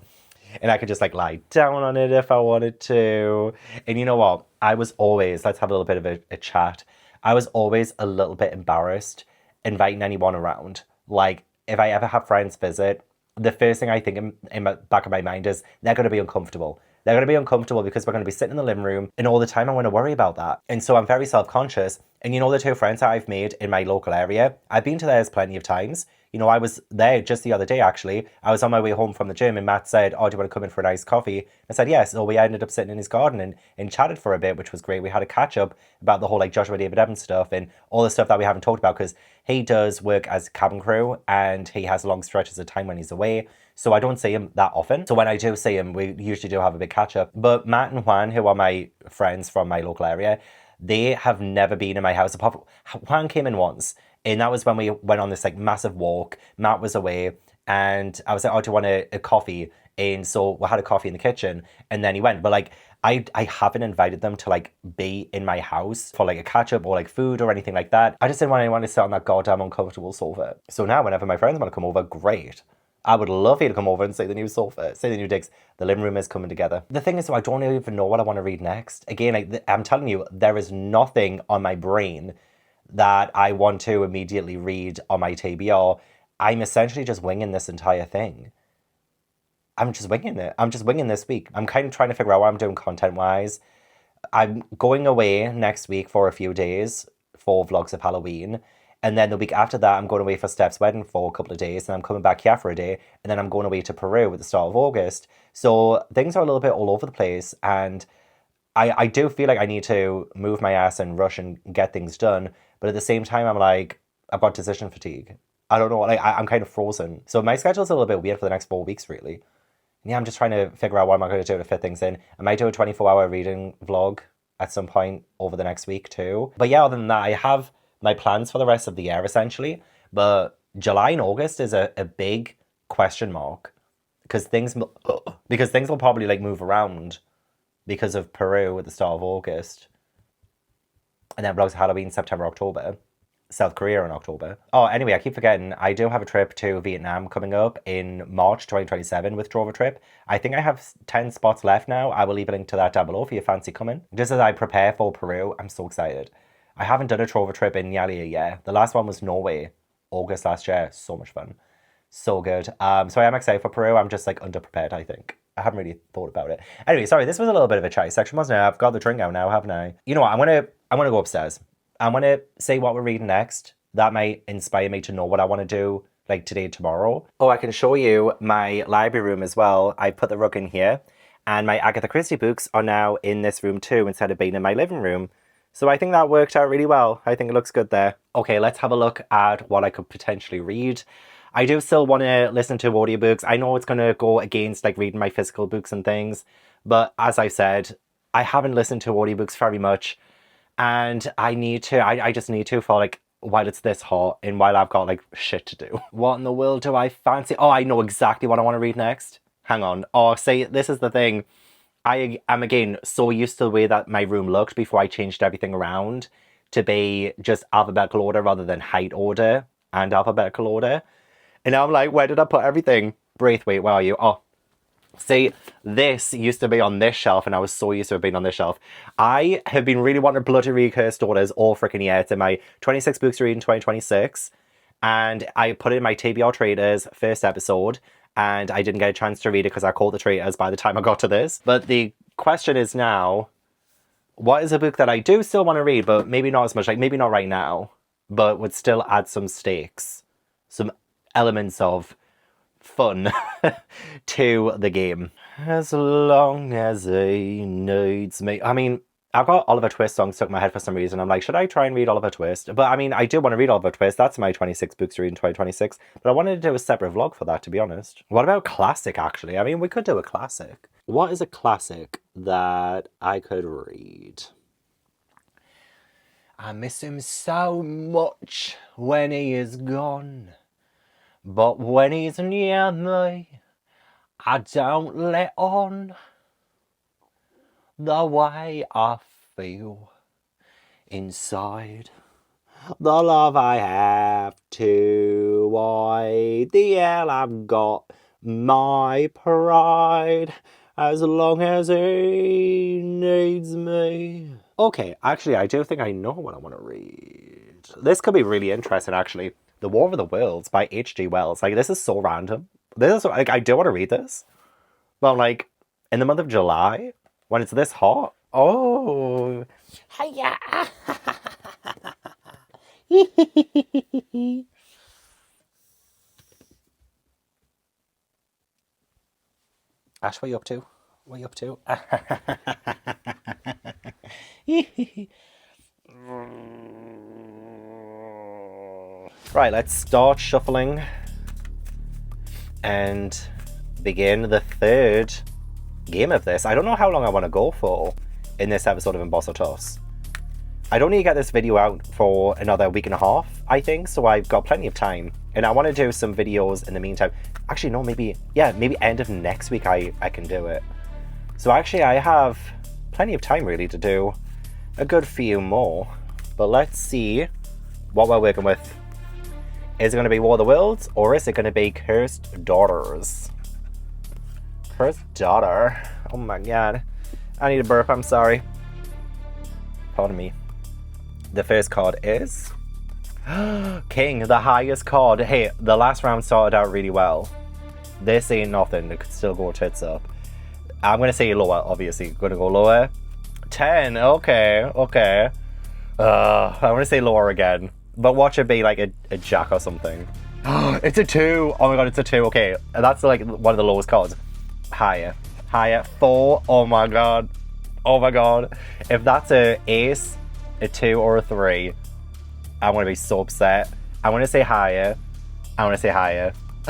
And I could just like lie down on it if I wanted to. And you know what? I was always, let's have a little bit of a chat. I was always a little bit embarrassed inviting anyone around. Like if I ever have friends visit, the first thing I think in the back of my mind is they're going to be uncomfortable. They're going to be uncomfortable because we're going to be sitting in the living room and all the time I want to worry about that. And so I'm very self-conscious. And the 2 friends that I've made in my local area, I've been to theirs plenty of times. You know, I was there just the other day, actually. I was on my way home from the gym and Matt said, oh, do you want to come in for a nice coffee? I said, yes. So we ended up sitting in his garden and chatted for a bit, which was great. We had a catch up about the whole like Joshua David Evans stuff and all the stuff that we haven't talked about because he does work as cabin crew and he has long stretches of time when he's away. So I don't see him that often. So when I do see him, we usually do have a big catch up. But Matt and Juan, who are my friends from my local area, they have never been in my house. Juan came in once, and that was when we went on this like massive walk. Matt was away, and I was like, "Oh, do you want a coffee?" And so we had a coffee in the kitchen, and then he went. But like, I haven't invited them to like be in my house for like a catch up or like food or anything like that. I just didn't want anyone to sit on that goddamn uncomfortable sofa. So now, whenever my friends want to come over, great. I would love you to come over and see the new sofa, see the new digs. The living room is coming together. The thing is, though, I don't even know what I want to read next. Again, I'm telling you, there is nothing on my brain that I want to immediately read on my TBR. I'm essentially just winging this entire thing. I'm just winging it. I'm just winging this week. I'm kind of trying to figure out what I'm doing content-wise. I'm going away next week for a few days for Vlogs of Halloween. And then the week after that, I'm going away for Steph's wedding for a couple of days. And I'm coming back here for a day. And then I'm going away to Peru at the start of August. So things are a little bit all over the place. And I do feel like I need to move my ass and rush and get things done. But at the same time, I'm like, I've got decision fatigue. I don't know. Like, I'm kind of frozen. So my schedule's a little bit weird for the next 4 weeks, really. Yeah, I'm just trying to figure out what am I going to do to fit things in. I might do a 24-hour reading vlog at some point over the next week too. But yeah, other than that, I have my plans for the rest of the year essentially. But July and August is a big question mark because things will probably like move around because of Peru at the start of August. And then vlogs of Halloween, September, October. South Korea in October. Oh, anyway, I keep forgetting. I do have a trip to Vietnam coming up in March 2027 with Drover Trip. I think I have 10 spots left now. I will leave a link to that down below if you fancy coming. Just as I prepare for Peru, I'm so excited. I haven't done a Drover Trip in nearly a year. The last one was Norway, August last year. So much fun. So good. So I am excited for Peru. I'm just like underprepared, I think. I haven't really thought about it. Anyway, sorry, this was a little bit of a chatty section, wasn't it? I've got the drink out now, haven't I? You know what? I'm gonna go upstairs. I want to say what we're reading next. That might inspire me to know what I want to do like today, tomorrow. Oh, I can show you my library room as well. I put the rug in here and my Agatha Christie books are now in this room too instead of being in my living room. So I think that worked out really well. I think it looks good there. Okay, let's have a look at what I could potentially read. I do still want to listen to audiobooks. I know it's going to go against like reading my physical books and things. But as I said, I haven't listened to audiobooks very much. And I need to, I just need to for like, while it's this hot and while I've got like shit to do. What in the world do I fancy? Oh, I know exactly what I want to read next. Hang on. Oh, see, this is the thing. I am again so used to the way that my room looked before I changed everything around to be just alphabetical order rather than height order and alphabetical order. And now I'm like, where did I put everything? Braithwaite, where are you? Oh, see, this used to be on this shelf and I was so used to it being on this shelf. I have been really wanting to bloody read Cursed Daughters all freaking year. It's in my 26 books to read in 2026. And I put it in my TBR Traders first episode and I didn't get a chance to read it because I caught the traitors by the time I got to this. But the question is now, what is a book that I do still want to read, but maybe not as much, like maybe not right now, but would still add some stakes, some elements of fun to the game. As long as he needs me. I mean, I've got Oliver Twist songs stuck in my head for some reason. I'm like, should I try and read Oliver Twist? But I mean, I do want to read Oliver Twist. That's my 26 books to read in 2026. But I wanted to do a separate vlog for that, to be honest. What about classic, actually? I mean, we could do a classic. What is a classic that I could read? I miss him so much when he is gone. But when he's near me, I don't let on the way I feel inside. The love I have to hide, the hell I've got my pride, as long as he needs me. Okay, actually, I do think I know what I want to read. This could be really interesting, actually. The War of the Worlds by H.G. Wells. Like, this is so random. This is, like, I do want to read this. But, like, in the month of July, when it's this hot. Oh. Hiya. Ash, what are you up to? What are you up to? Right, let's start shuffling and begin the third game of this. I don't know how long I want to go for in this episode of Emboss or Toss. I don't need to get this video out for another week and a half, I think, so I've got plenty of time. And I want to do some videos in the meantime. Actually, no, maybe end of next week I can do it. So actually, I have plenty of time, really, to do a good few more. But let's see what we're working with. Is it going to be War of the Worlds, or is it going to be Cursed Daughters? Cursed Daughter. Oh my god. I need a burp, I'm sorry. Pardon me. The first card is King, the highest card. Hey, the last round started out really well. This ain't nothing. It could still go tits up. I'm going to say lower, obviously. Going to go lower. 10. Okay. I'm going to say lower again. But watch it be like a jack or something. It's a 2. Oh my god, it's a 2. Okay, that's like one of the lowest cards. Higher. 4. Oh my god. If that's a ace, a 2 or a 3, I'm going to be so upset. I want to say higher.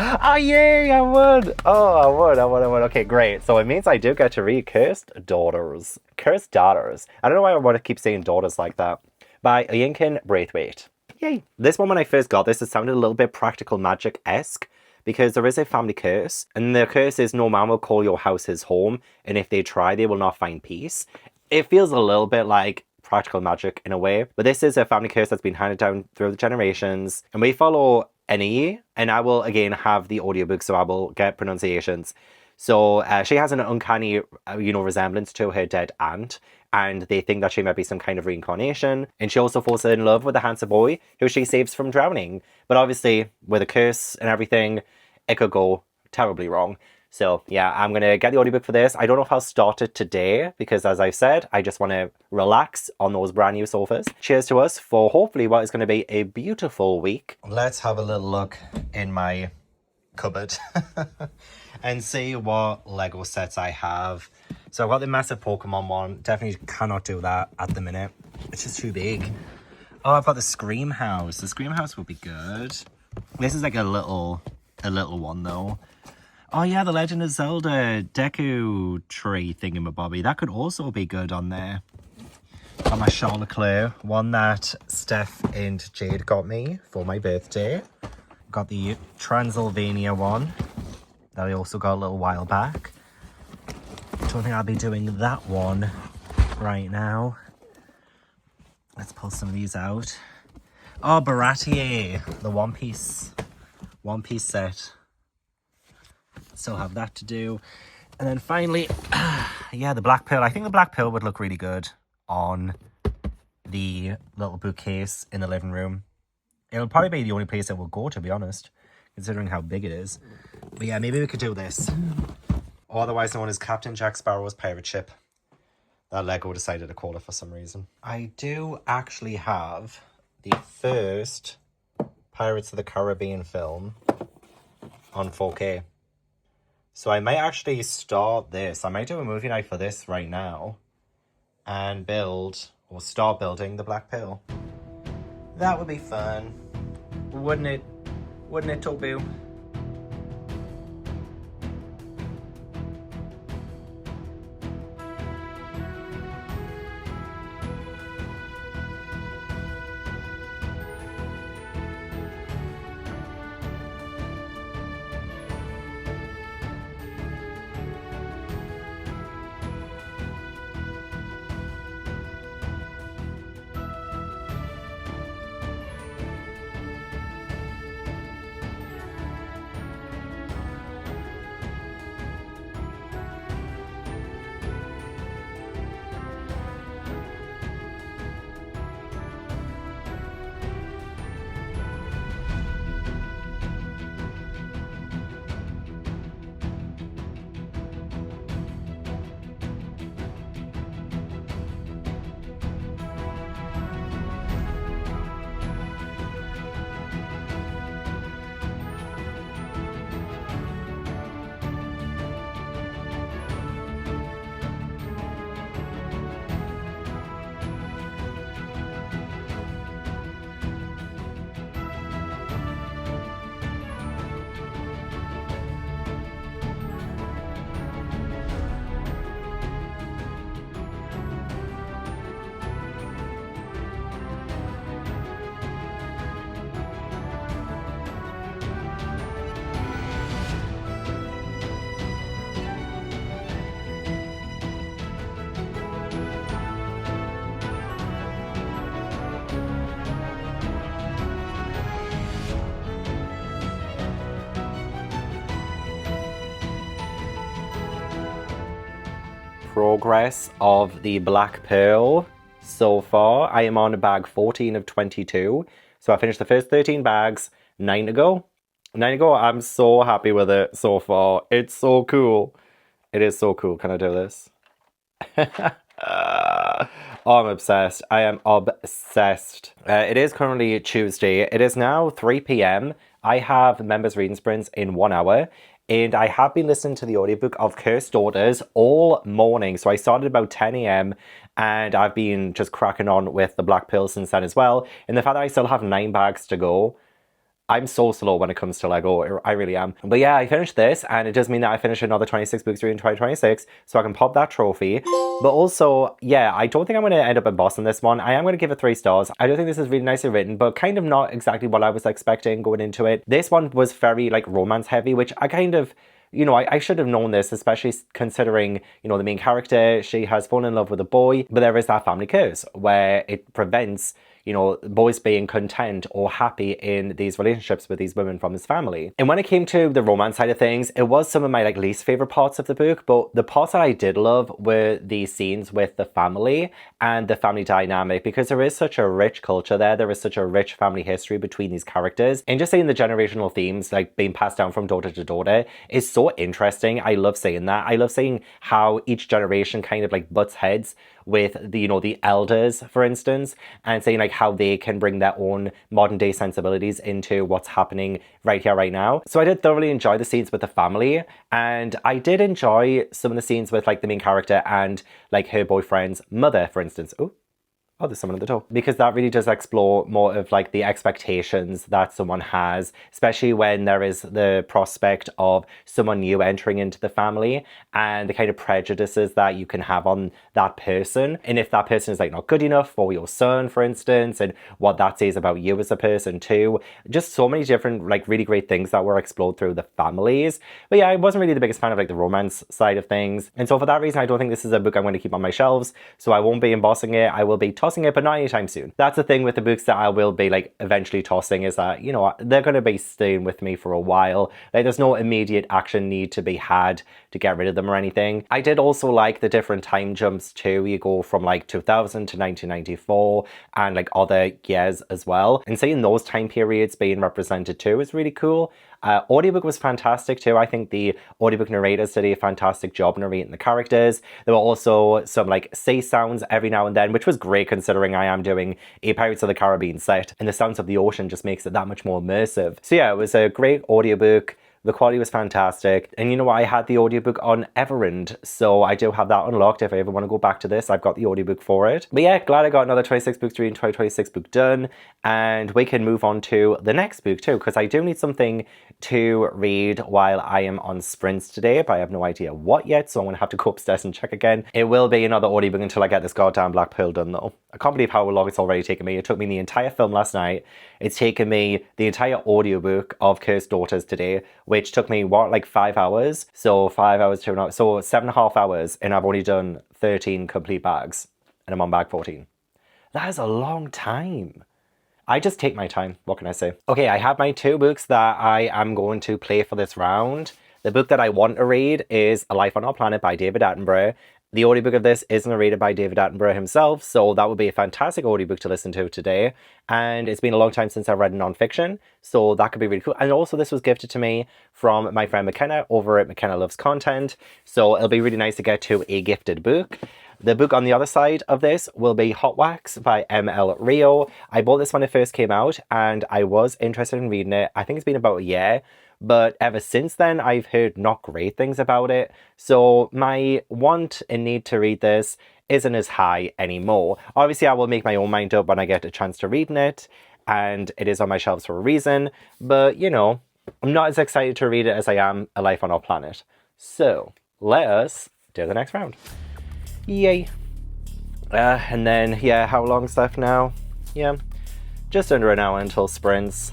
Ah, yay, I would. Oh, I would. Okay, great. So it means I do get to read Cursed Daughters. Cursed Daughters. I don't know why I want to keep saying daughters like that. By Oyinkan Braithwaite. Yay. This one, when I first got this, it sounded a little bit Practical Magic-esque, because there is a family curse, and the curse is no man will call your house his home, and if they try, they will not find peace. It feels a little bit like Practical Magic in a way, but this is a family curse that's been handed down through the generations, and we follow Annie, and I will again have the audiobook, so I will get pronunciations. So she has an uncanny, resemblance to her dead aunt, and they think that she might be some kind of reincarnation, and she also falls in love with a handsome boy who she saves from drowning. But obviously, with a curse and everything, it could go terribly wrong. So yeah, I'm going to get the audiobook for this. I don't know if I'll start it today, because as I've said, I just want to relax on those brand new sofas. Cheers to us for hopefully what is going to be a beautiful week. Let's have a little look in my cupboard and see what Lego sets I have. So I've got the massive Pokemon one. Definitely cannot do that at the minute. It's just too big. Oh, I've got the Scream House. The Scream House would be good. This is like a little one though. Oh yeah, the Legend of Zelda Deku tree thingamabobby. That could also be good on there. Got my Charlotte Claire, one that Steph and Jade got me for my birthday. Got the Transylvania one that I also got a little while back. Don't think I'll be doing that one right now. Let's pull some of these out. Oh, Baratier, the One Piece set. Still have that to do. And then finally, yeah, the Black Pearl. I think the Black Pearl would look really good on the little bookcase in the living room. It'll probably be the only place it will go, to be honest, considering how big it is. But yeah, maybe we could do this. Otherwise known as Captain Jack Sparrow's pirate ship. That Lego decided to call it for some reason. I do actually have the first Pirates of the Caribbean film on 4K. So I might actually start this. I might do a movie night for this right now and start building the Black Pearl. That would be fun. Wouldn't it, Tobu? progress of the Black Pearl so far. I am on bag 14 of 22. So I finished the first 13 bags, 9 to go. 9 to go. I'm so happy with it so far. It's so cool. It is so cool. Can I do this? Oh, I'm obsessed. I am obsessed. It is currently Tuesday. It is now 3 p.m. I have members reading sprints in 1 hour. And I have been listening to the audiobook of Cursed Daughters all morning. So I started about 10 a.m. and I've been just cracking on with the Black Pearl since then as well. And the fact that I still have 9 bags to go, I'm so slow when it comes to Lego. I really am. But yeah, I finished this, and it does mean that I finish another 26 books during 2026, so I can pop that trophy. But also, yeah, I don't think I'm going to end up embossing this one. I am going to give it 3 stars. I don't think this is really nicely written, but kind of not exactly what I was expecting going into it. This one was very, like, romance heavy, which I kind of... You know, I should have known this, especially considering, you know, the main character, she has fallen in love with a boy, but there is that family curse where it prevents, you know, boys being content or happy in these relationships with these women from his family. And when it came to the romance side of things, it was some of my, like, least favorite parts of the book, but the parts that I did love were the scenes with the family and the family dynamic, because there is such a rich culture there. There is such a rich family history between these characters, and just seeing the generational themes, like, being passed down from daughter to daughter is so interesting. I love seeing that. I love seeing how each generation kind of, like, butts heads with the, you know, the elders, for instance, and saying, like, how they can bring their own modern day sensibilities into what's happening right here, right now. So I did thoroughly enjoy the scenes with the family, and I did enjoy some of the scenes with, like, the main character and, like, her boyfriend's mother, for instance. Oh, there's someone at the door. Because that really does explore more of, like, the expectations that someone has, especially when there is the prospect of someone new entering into the family, and the kind of prejudices that you can have on that person. And if that person is, like, not good enough for your son, for instance, and what that says about you as a person too. Just so many different, like, really great things that were explored through the families. But yeah, I wasn't really the biggest fan of, like, the romance side of things. And so for that reason, I don't think this is a book I'm going to keep on my shelves. So I won't be embossing it. I will be tossing it, but not anytime soon. That's the thing with the books that I will be, like, eventually tossing, is that, you know, they're going to be staying with me for a while. Like, there's no immediate action need to be had to get rid of them or anything. I did also like the different time jumps too. You go from, like, 2000 to 1994 and, like, other years as well. And seeing those time periods being represented too is really cool. Audiobook was fantastic too. I think the audiobook narrators did a fantastic job narrating the characters. There were also some, like, sea sounds every now and then, which was great considering I am doing a Pirates of the Caribbean set, and the sounds of the ocean just makes it that much more immersive. So yeah, it was a great audiobook. The quality was fantastic. And you know what? I had the audiobook on Everend, so I do have that unlocked. If I ever want to go back to this, I've got the audiobook for it. But yeah, glad I got another 26 books reading 2026 book done. And we can move on to the next book too, because I do need something to read while I am on sprints today, but I have no idea what yet, so I'm going to have to go upstairs and check again. It will be another audiobook until I get this goddamn Black Pearl done though. I can't believe how long it's already taken me. It took me the entire film last night. It's taken me the entire audiobook of Cursed Daughters today, which took me, what, like 5 hours? So 5 hours to an, so 7.5 hours, and I've only done 13 complete bags, and I'm on bag 14. That is a long time. I just take my time. What can I say? Okay, I have my 2 books that I am going to play for this round. The book that I want to read is A Life on Our Planet by David Attenborough. The audiobook of this is narrated by David Attenborough himself, so that would be a fantastic audiobook to listen to today. And it's been a long time since I've read non-fiction, so that could be really cool. And also this was gifted to me from my friend McKenna over at McKenna Loves Content, so it'll be really nice to get to a gifted book. The book on the other side of this will be Hot Wax by ML Rio. I bought this when it first came out, and I was interested in reading it. I think it's been about a year. But ever since then, I've heard not great things about it. So my want and need to read this isn't as high anymore. Obviously, I will make my own mind up when I get a chance to reading it. And it is on my shelves for a reason. But, you know, I'm not as excited to read it as I am A Life on Our Planet. So, let us do the next round. Yay. And then, yeah, how long's left now? Yeah, just under an hour until sprints.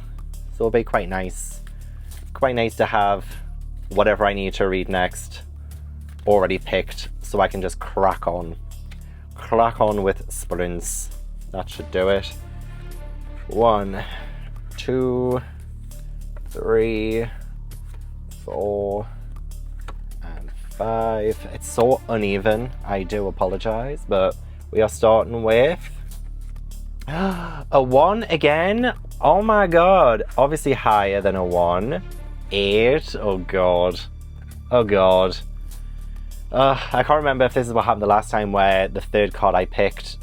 So it'll be quite nice. Quite nice to have whatever I need to read next already picked, so I can just crack on with sprints. That should do it. 1, 2, 3, 4, and 5. It's so uneven. I do apologize, but we are starting with a 1 again. Oh my god. Obviously higher than a 1. 8. Oh god. Oh god. I can't remember if this is what happened the last time where the third card I picked,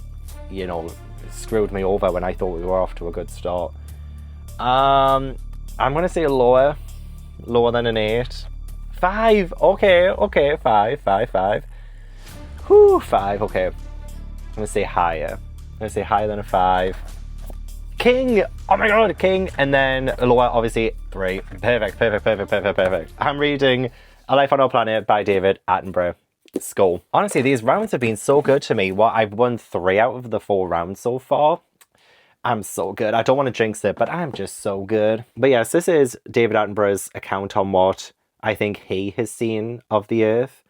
you know, screwed me over when I thought we were off to a good start. I'm gonna say lower than an 8. 5. Okay, 5. Whew, 5. Okay, I'm gonna say higher. I'm gonna say higher than a 5. King. Oh my god, king. And then lower, obviously 3. Perfect. I'm reading A Life on Our Planet by David Attenborough. Skull. Honestly, these rounds have been so good to me. I've won 3 out of the 4 rounds so far. I'm so good. I don't want to jinx it, but I'm just so good. But yes, this is David Attenborough's account on what I think he has seen of the Earth.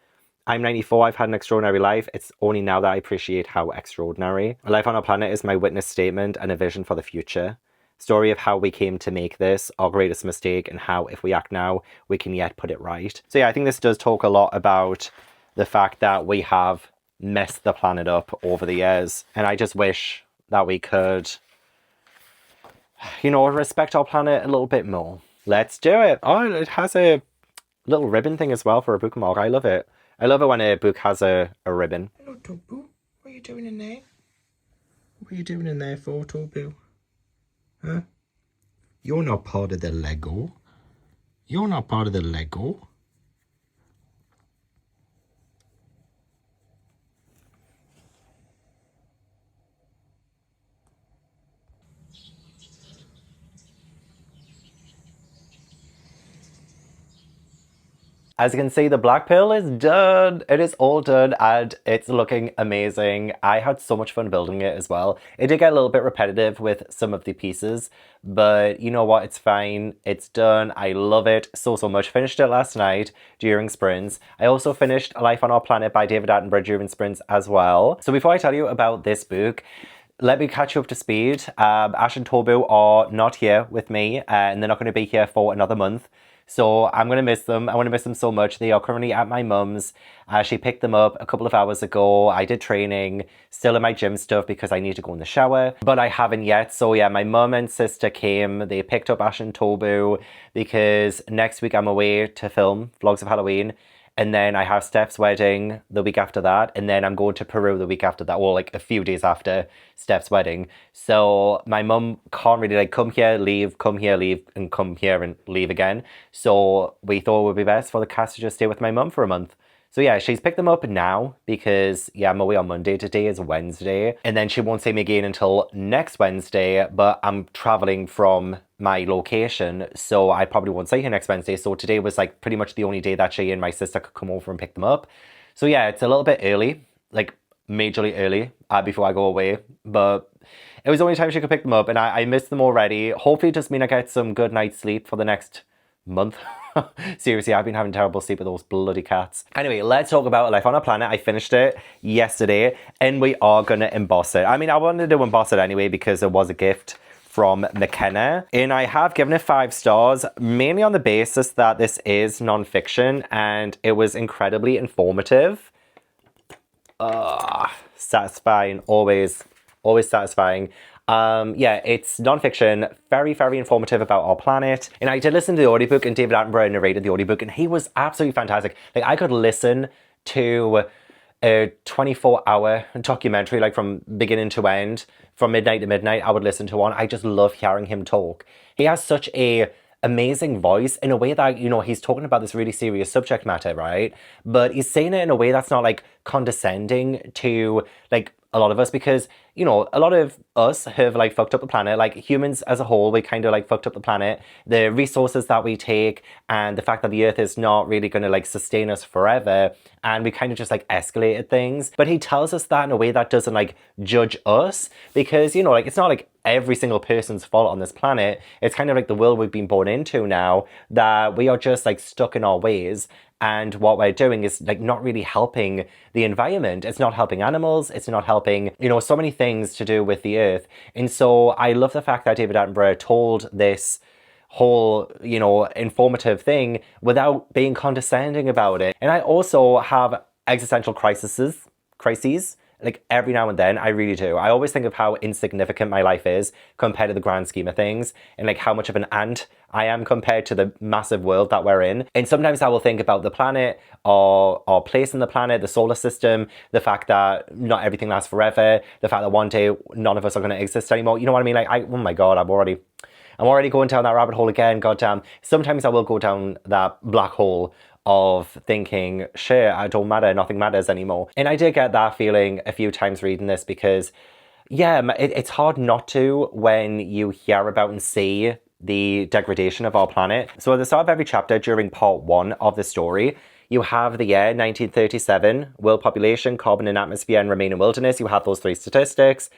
I'm 94, I've had an extraordinary life. It's only now that I appreciate how extraordinary. A Life on Our Planet is my witness statement and a vision for the future. Story of how we came to make this, our greatest mistake, and how if we act now, we can yet put it right. So yeah, I think this does talk a lot about the fact that we have messed the planet up over the years. And I just wish that we could, you know, respect our planet a little bit more. Let's do it. Oh, it has a little ribbon thing as well for a bookmark. I love it. I love it when a book has a ribbon. Hello, Tobu. What are you doing in there? What are you doing in there for, Tobu? Huh? You're not part of the Lego. You're not part of the Lego. As you can see, the black pearl is done. It is all done and it's looking amazing. I had so much fun building it as well. It did get a little bit repetitive with some of the pieces, but you know what? It's fine. It's done. I love it so much. Finished it last night during sprints. I also finished A Life on Our Planet by David Attenborough during sprints as well. So before I tell you about this book, let me catch you up to speed. Ash and Tobu are not here with me and they're not going to be here for another month. So I'm going to miss them. I want to miss them so much. They are currently at my mum's. She picked them up a couple of hours ago. I did training, still in my gym stuff because I need to go in the shower, but I haven't yet. So yeah, my mum and sister came. They picked up Ash and Tobu because next week I'm away to film Vlogs of Halloween. And then I have Steph's wedding the week after that. And then I'm going to Peru the week after that. Or like a few days after Steph's wedding. So my mum can't really like come here, leave, come here, leave, and come here and leave again. So we thought it would be best for the cast to just stay with my mum for a month. So yeah, she's picked them up now because, yeah, I'm away on Monday. Today is Wednesday. And then she won't see me again until next Wednesday. But I'm traveling from my location, so I probably won't see her next Wednesday. So today was like pretty much the only day that she and my sister could come over and pick them up. So yeah, it's a little bit early, like majorly early before I go away. But it was the only time she could pick them up and I missed them already. Hopefully it does mean I get some good night's sleep for the next month. Seriously, I've been having terrible sleep with those bloody cats. Anyway, let's talk about A Life on Our Planet. I finished it yesterday and we are gonna emboss it. I mean, I wanted to emboss it anyway because it was a gift from McKenna, and I have given it 5 stars, mainly on the basis that this is non-fiction and it was incredibly informative. Satisfying, always satisfying. Yeah, it's non-fiction, very informative about our planet. And I did listen to the audiobook and David Attenborough narrated the audiobook and he was absolutely fantastic. Like I could listen to a 24-hour documentary, like from beginning to end, from midnight to midnight, I would listen to one. I just love hearing him talk. He has such a amazing voice in a way that, you know, he's talking about this really serious subject matter, right? But he's saying it in a way that's not like condescending to like a lot of us, because, you know, a lot of us have like fucked up the planet. Like humans as a whole, we kind of like fucked up the planet. The resources that we take and the fact that the earth is not really going to like sustain us forever. And we kind of just like escalated things. But he tells us that in a way that doesn't like judge us, because, you know, like it's not like every single person's fault on this planet. It's kind of like the world we've been born into now, that we are just like stuck in our ways. And what we're doing is like not really helping the environment. It's not helping animals. It's not helping, you know, so many things to do with the earth. And so I love the fact that David Attenborough told this whole, you know, informative thing without being condescending about it. And I also have existential crises, like every now and then. I really do. I always think of how insignificant my life is compared to the grand scheme of things, and like how much of an ant I am compared to the massive world that we're in. And sometimes I will think about the planet, or our place in the planet, the solar system, the fact that not everything lasts forever, the fact that one day none of us are going to exist anymore. You know what I mean? Like, oh my God, I'm already going down that rabbit hole again. Goddamn. Sometimes I will go down that black hole of thinking, shit, I don't matter, nothing matters anymore. And I did get that feeling a few times reading this because, yeah, it's hard not to when you hear about and see the degradation of our planet. So at the start of every chapter during part 1 of the story, you have the year 1937, world population, carbon in atmosphere, and remaining wilderness. You have those 3 statistics.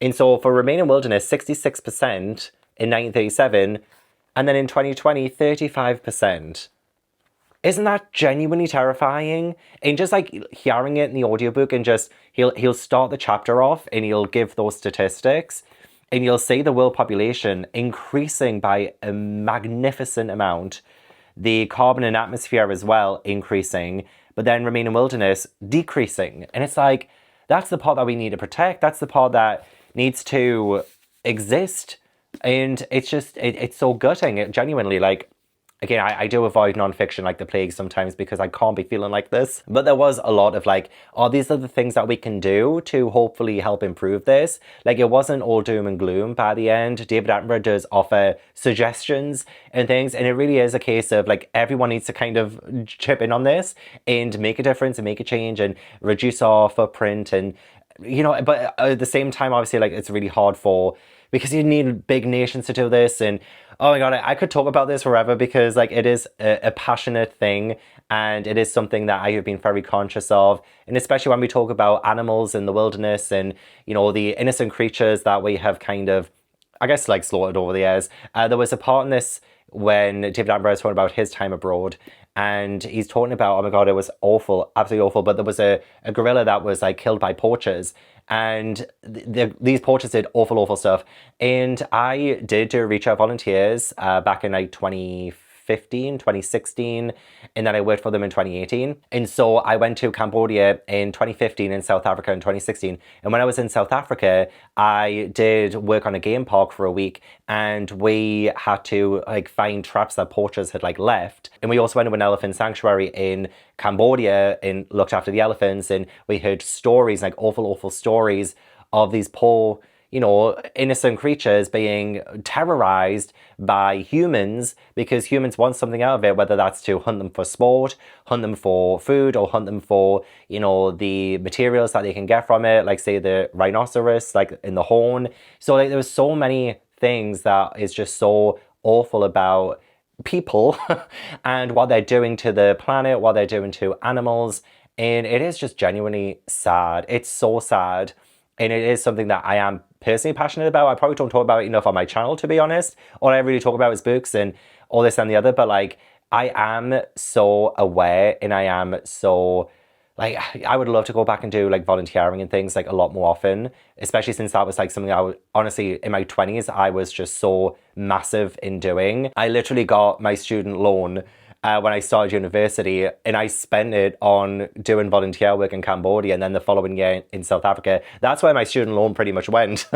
And so for remaining wilderness, 66% in 1937, and then in 2020, 35%. Isn't that genuinely terrifying? And just like hearing it in the audiobook, and just he'll start the chapter off and he'll give those statistics, and you'll see the world population increasing by a magnificent amount, the carbon in atmosphere as well increasing, but then remaining wilderness decreasing. And it's like, that's the part that we need to protect. That's the part that needs to exist. And it's just, it's so gutting. It genuinely, like, again, I do avoid nonfiction like the plague sometimes because I can't be feeling like this. But there was a lot of like, oh, these are the things that we can do to hopefully help improve this. Like, it wasn't all doom and gloom by the end. David Attenborough does offer suggestions and things. And it really is a case of like, everyone needs to kind of chip in on this and make a difference and make a change and reduce our footprint. And, you know, but at the same time, obviously, like, it's really hard because you need big nations to do this. And oh my God, I could talk about this forever because like it is a passionate thing, and it is something that I have been very conscious of. And especially when we talk about animals in the wilderness and, you know, the innocent creatures that we have kind of, I guess, like slaughtered over the years. There was a part in this when David Attenborough was talking about his time abroad, and he's talking about, oh my God, it was awful, absolutely awful. But there was a gorilla that was like killed by poachers, and these poachers did awful stuff. And I did do reach out volunteers back in like 2015, 2016, and then I worked for them in 2018. And so I went to Cambodia in 2015 and South Africa in 2016. And when I was in South Africa, I did work on a game park for a week, and we had to like find traps that poachers had like left. And we also went to an elephant sanctuary in Cambodia and looked after the elephants, and we heard stories, like awful stories of these poor, you know, innocent creatures being terrorized by humans because humans want something out of it, whether that's to hunt them for sport, hunt them for food, or hunt them for, you know, the materials that they can get from it, like say the rhinoceros, like in the horn. So like there was so many things that is just so awful about people and what they're doing to the planet, what they're doing to animals. And it is just genuinely sad. It's so sad. And it is something that I am personally passionate about. I probably don't talk about it enough on my channel, to be honest. All I really talk about is books and all this and the other. But like, I am so aware, and I am so, like, I would love to go back and do like volunteering and things like a lot more often, especially since that was like something I would, honestly, in my 20s, I was just so massive in doing. I literally got my student loan when I started university, and I spent it on doing volunteer work in Cambodia, and then the following year in South Africa. That's where my student loan pretty much went.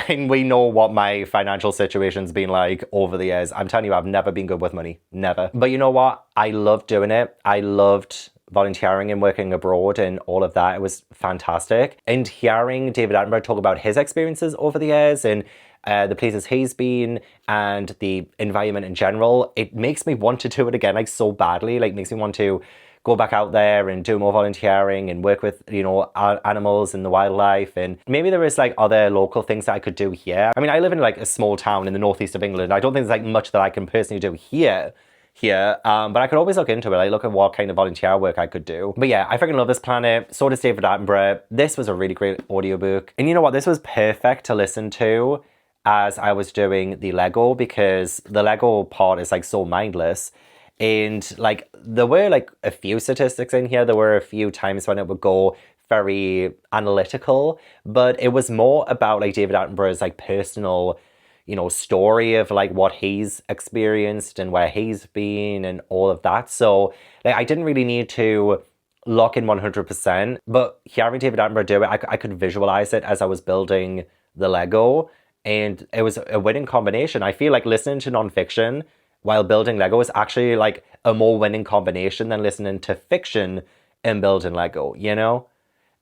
And we know what my financial situation's been like over the years. I'm telling you, I've never been good with money. Never. But you know what? I loved doing it. I loved volunteering and working abroad and all of that. It was fantastic. And hearing David Attenborough talk about his experiences over the years and the places he's been and the environment in general, it makes me want to do it again, like so badly. Like, makes me want to go back out there and do more volunteering and work with, you know, animals and the wildlife. And maybe there is like other local things that I could do here. I mean, I live in like a small town in the northeast of England. I don't think there's like much that I can personally do here. But I could always look into it. I look at what kind of volunteer work I could do. But yeah, I freaking love this planet. So does David Attenborough. This was a really great audiobook. And you know what? This was perfect to listen to as I was doing the Lego, because the Lego part is like so mindless. And like, there were like a few statistics in here. There were a few times when it would go very analytical, but it was more about like David Attenborough's like personal, you know, story of like what he's experienced and where he's been and all of that. So like I didn't really need to lock in 100%, but hearing David Attenborough do it, I could visualize it as I was building the Lego, and it was a winning combination. I feel like listening to nonfiction while building Lego is actually like a more winning combination than listening to fiction and building Lego, you know?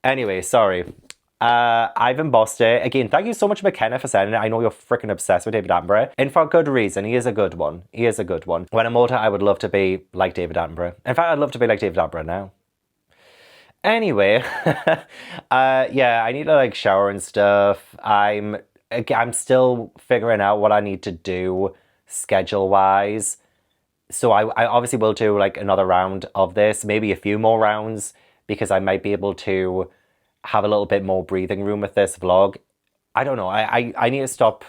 Anyway, sorry. I've embossed it. Again, thank you so much, McKenna, for sending it. I know you're freaking obsessed with David Attenborough. And for good reason. He is a good one. He is a good one. When I'm older, I would love to be like David Attenborough. In fact, I'd love to be like David Attenborough now. Anyway, yeah, I need to like shower and stuff. I'm still figuring out what I need to do schedule-wise. So I obviously will do like another round of this, maybe a few more rounds, because I might be able to have a little bit more breathing room with this vlog. I don't know. I need to stop.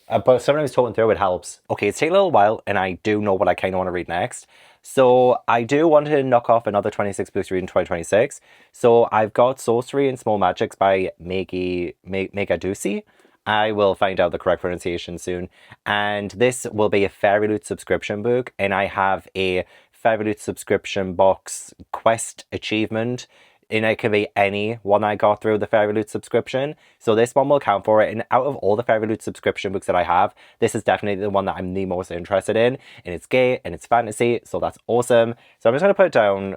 But sometimes talking through it helps. Okay, it's taken a little while, and I do know what I kind of want to read next. So I do want to knock off another 26 books to read in 2026. So I've got Sorcery and Small Magics by Megadusi. I will find out the correct pronunciation soon. And this will be a Fairy Loot subscription book. And I have a Fairy Loot subscription box quest achievement. And it can be any one I got through the Fairy Loot subscription. So this one will count for it. And out of all the Fairy Loot subscription books that I have, this is definitely the one that I'm the most interested in. And it's gay and it's fantasy. So that's awesome. So I'm just going to put it down.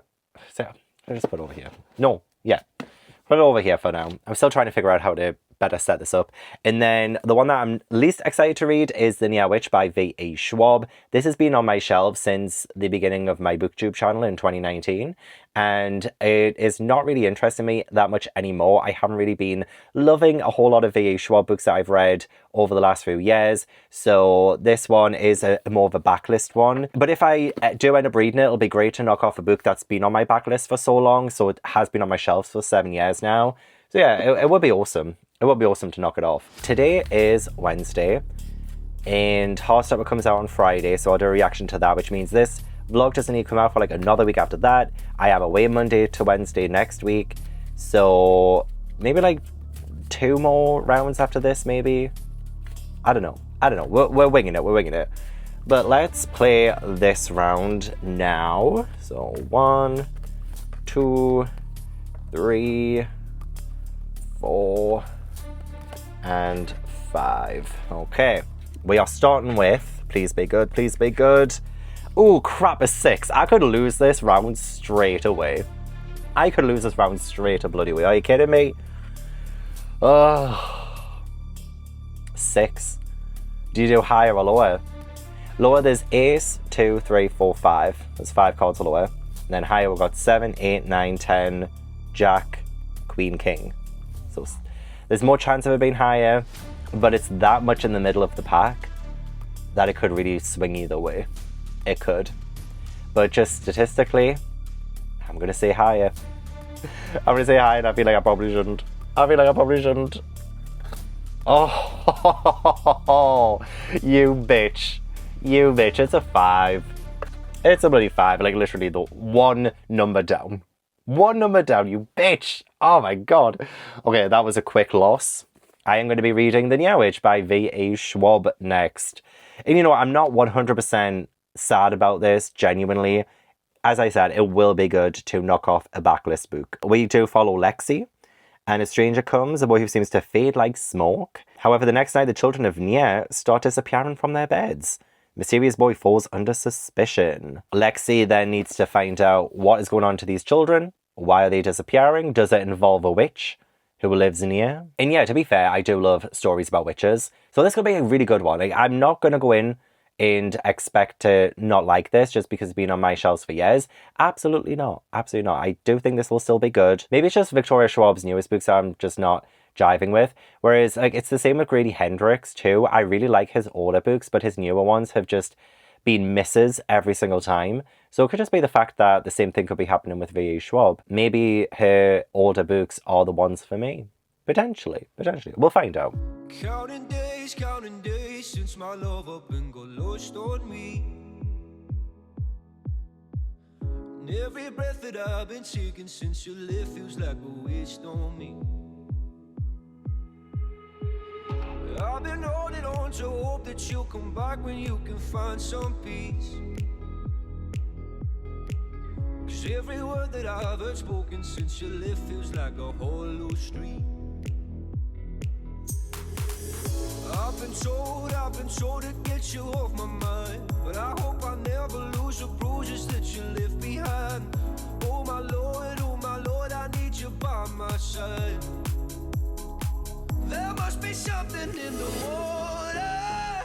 So I'll just put it over here. No, yeah. Put it over here for now. I'm still trying to figure out how to better set this up. And then the one that I'm least excited to read is The Near Witch by V.E. Schwab. This has been on my shelves since the beginning of my booktube channel in 2019, and it is not really interesting me that much anymore. I haven't really been loving a whole lot of V.E. Schwab books that I've read over the last few years, so this one is a more of a backlist one. But if I do end up reading it, it'll be great to knock off a book that's been on my backlist for so long, so it has been on my shelves for 7 years now. So yeah, it would be awesome. It would be awesome to knock it off. Today is Wednesday, and Heartstopper comes out on Friday, so I'll do a reaction to that, which means this vlog doesn't need to come out for like another week after that. I am away Monday to Wednesday next week, so maybe like 2 more rounds after this, maybe? I don't know. We're winging it. But let's play this round now. So 1, 2, 3, 4, and 5. Okay, we are starting with, please be good, please be good. Oh crap, a 6. I could lose this round straight away. I could lose this round straight a bloody way. Are you kidding me? Oh, 6. Do you do higher or lower? Lower, there's ace, 2, 3, 4, 5. There's 5 cards lower. And then higher, we've got 7, 8, 9, 10, jack, queen, king. So there's more chance of it being higher, but it's that much in the middle of the pack that it could really swing either way. It could. But just statistically, I'm going to say higher. I'm going to say higher, and I feel like I probably shouldn't. Oh, you bitch. You bitch. It's a 5. It's a bloody 5. Like literally the one number down. One number down, you bitch. Oh my god. Okay, that was a quick loss. I am going to be reading The Near Witch by V.E. Schwab next. And you know what? I'm not 100% sad about this, genuinely. As I said, it will be good to knock off a backlist book. We do follow Lexi, and a stranger comes, a boy who seems to fade like smoke. However, the next night, the children of Nier start disappearing from their beds. Mysterious boy falls under suspicion. Lexi then needs to find out what is going on to these children. Why are they disappearing? Does it involve a witch who lives near? And yeah, to be fair, I do love stories about witches. So this could be a really good one. Like, I'm not going to go in and expect to not like this just because it's been on my shelves for years. Absolutely not. Absolutely not. I do think this will still be good. Maybe it's just Victoria Schwab's newest books that I'm just not jiving with. Whereas, like, it's the same with Grady Hendrix too. I really like his older books, but his newer ones have just been misses every single time. So it could just be the fact that the same thing could be happening with V.E. Schwab. Maybe her older books are the ones for me. Potentially. We'll find out. Counting days since my love up and got lost on me. And every breath that I've been taking since you left feels like a waste on me. I've been holding on on to hope that you'll come back when you can find some peace. Cause every word that I've heard spoken since you left feels like a hollow street. I've been told to get you off my mind, but I hope I never lose the bruises that you left behind. Oh my Lord, I need you by my side. There must be something in the water,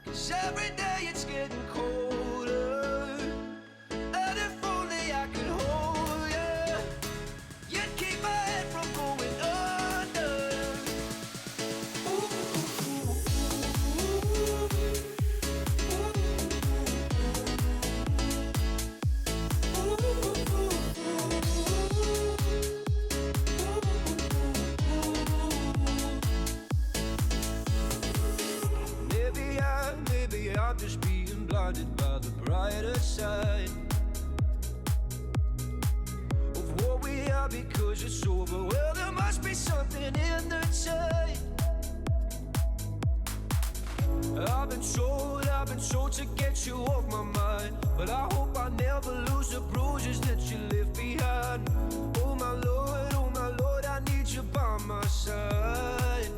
cause every day it's getting colder. And if only I could hold you, you'd keep my head from going under. Maybe I'm just being blinded by the brighter side of what we are because it's over. Well, there must be something in the tide. I've been told to get you off my mind, but I hope I never lose the bruises that you left behind. Oh my Lord, I need you by my side.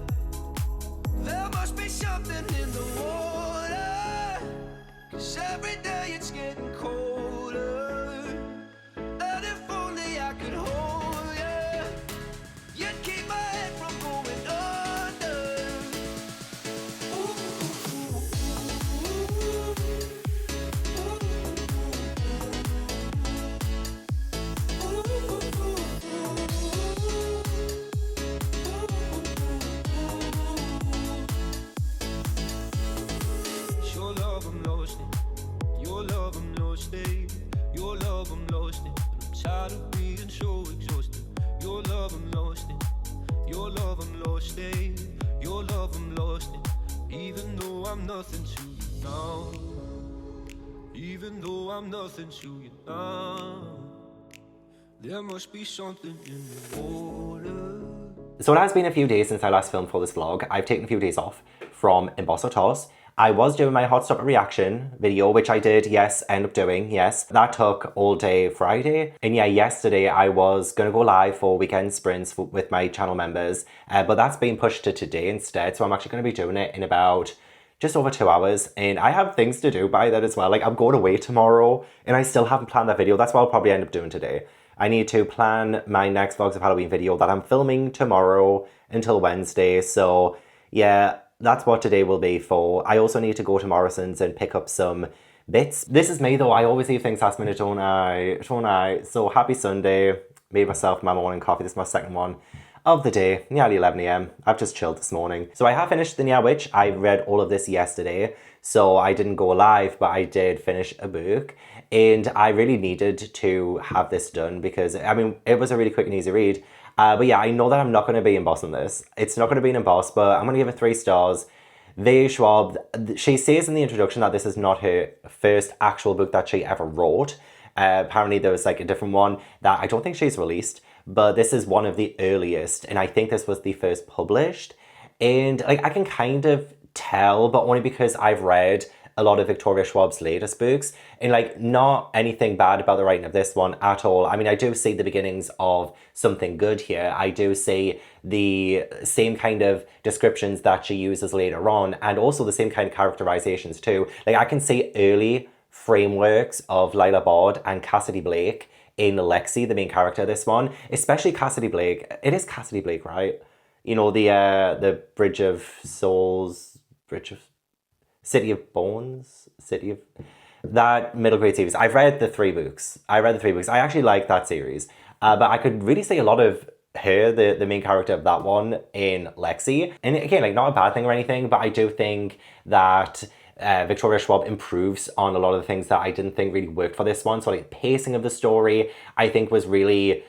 There must be something in the water, cause every day it's getting colder. And if only I could hold you, you'd keep my head from going under. Your love I'm lost in, your love I'm lost in, your love I'm lost in. I'm tired of being so exhausted. Your love I'm lost in, your love I'm lost in, your love I'm lost in. Even though I'm nothing to you now, even though I'm nothing to you now, there must be something in the water. So it has been a few days since I last filmed for this vlog. I've taken a few days off from Emboss or Toss. I was doing my Heartstopper reaction video, which I did, yes, end up doing, yes. That took all day Friday. And yeah, yesterday I was going to go live for weekend sprints with my channel members, but that's been pushed to today instead. So I'm actually going to be doing it in about just over 2 hours. And I have things to do by that as well. Like I'm going away tomorrow and I still haven't planned that video. That's what I'll probably end up doing today. I need to plan my next Vlogs of Halloween video that I'm filming tomorrow until Wednesday. So yeah, that's what today will be for. I also need to go to Morrison's and pick up some bits. This is me though, I always leave things last minute, don't I? So happy Sunday. Made myself my morning coffee. This is my second one of the day, nearly 11 AM. I've just chilled this morning. So I have finished The Near Witch. I read all of this yesterday, so I didn't go live, but I did finish a book. And I really needed to have this done because, I mean, it was a really quick and easy read. But yeah, I know that I'm not going to be embossing this. It's not going to be an emboss, but I'm going to give it 3 stars. Schwab, she says in the introduction that this is not her first actual book that she ever wrote. Apparently there was like a different one that I don't think she's released, but this is one of the earliest, and I think this was the first published. And like I can kind of tell, but only because I've read a lot of Victoria Schwab's latest books, and like not anything bad about the writing of this one at all. I mean, I do see the beginnings of something good here. I do see the same kind of descriptions that she uses later on, and also the same kind of characterizations too. Like I can see early frameworks of Lila Bard and Cassidy Blake in Lexi, the main character of this one, especially Cassidy Blake. It is Cassidy Blake, right? You know, the Bridge of Souls, City of Bones, that middle grade series. I've read the 3 books. I actually like that series. But I could really see a lot of her, the main character of that one, in Lexi. And again, like not a bad thing or anything, but I do think that Victoria Schwab improves on a lot of the things that I didn't think really worked for this one. So like pacing of the story, I think was really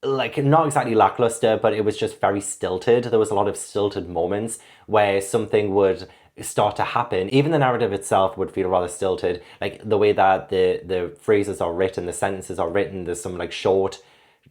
like not exactly lackluster, but it was just very stilted. There was a lot of stilted moments where something would start to happen. Even the narrative itself would feel rather stilted. Like the way that the phrases are written, the sentences are written, there's some like short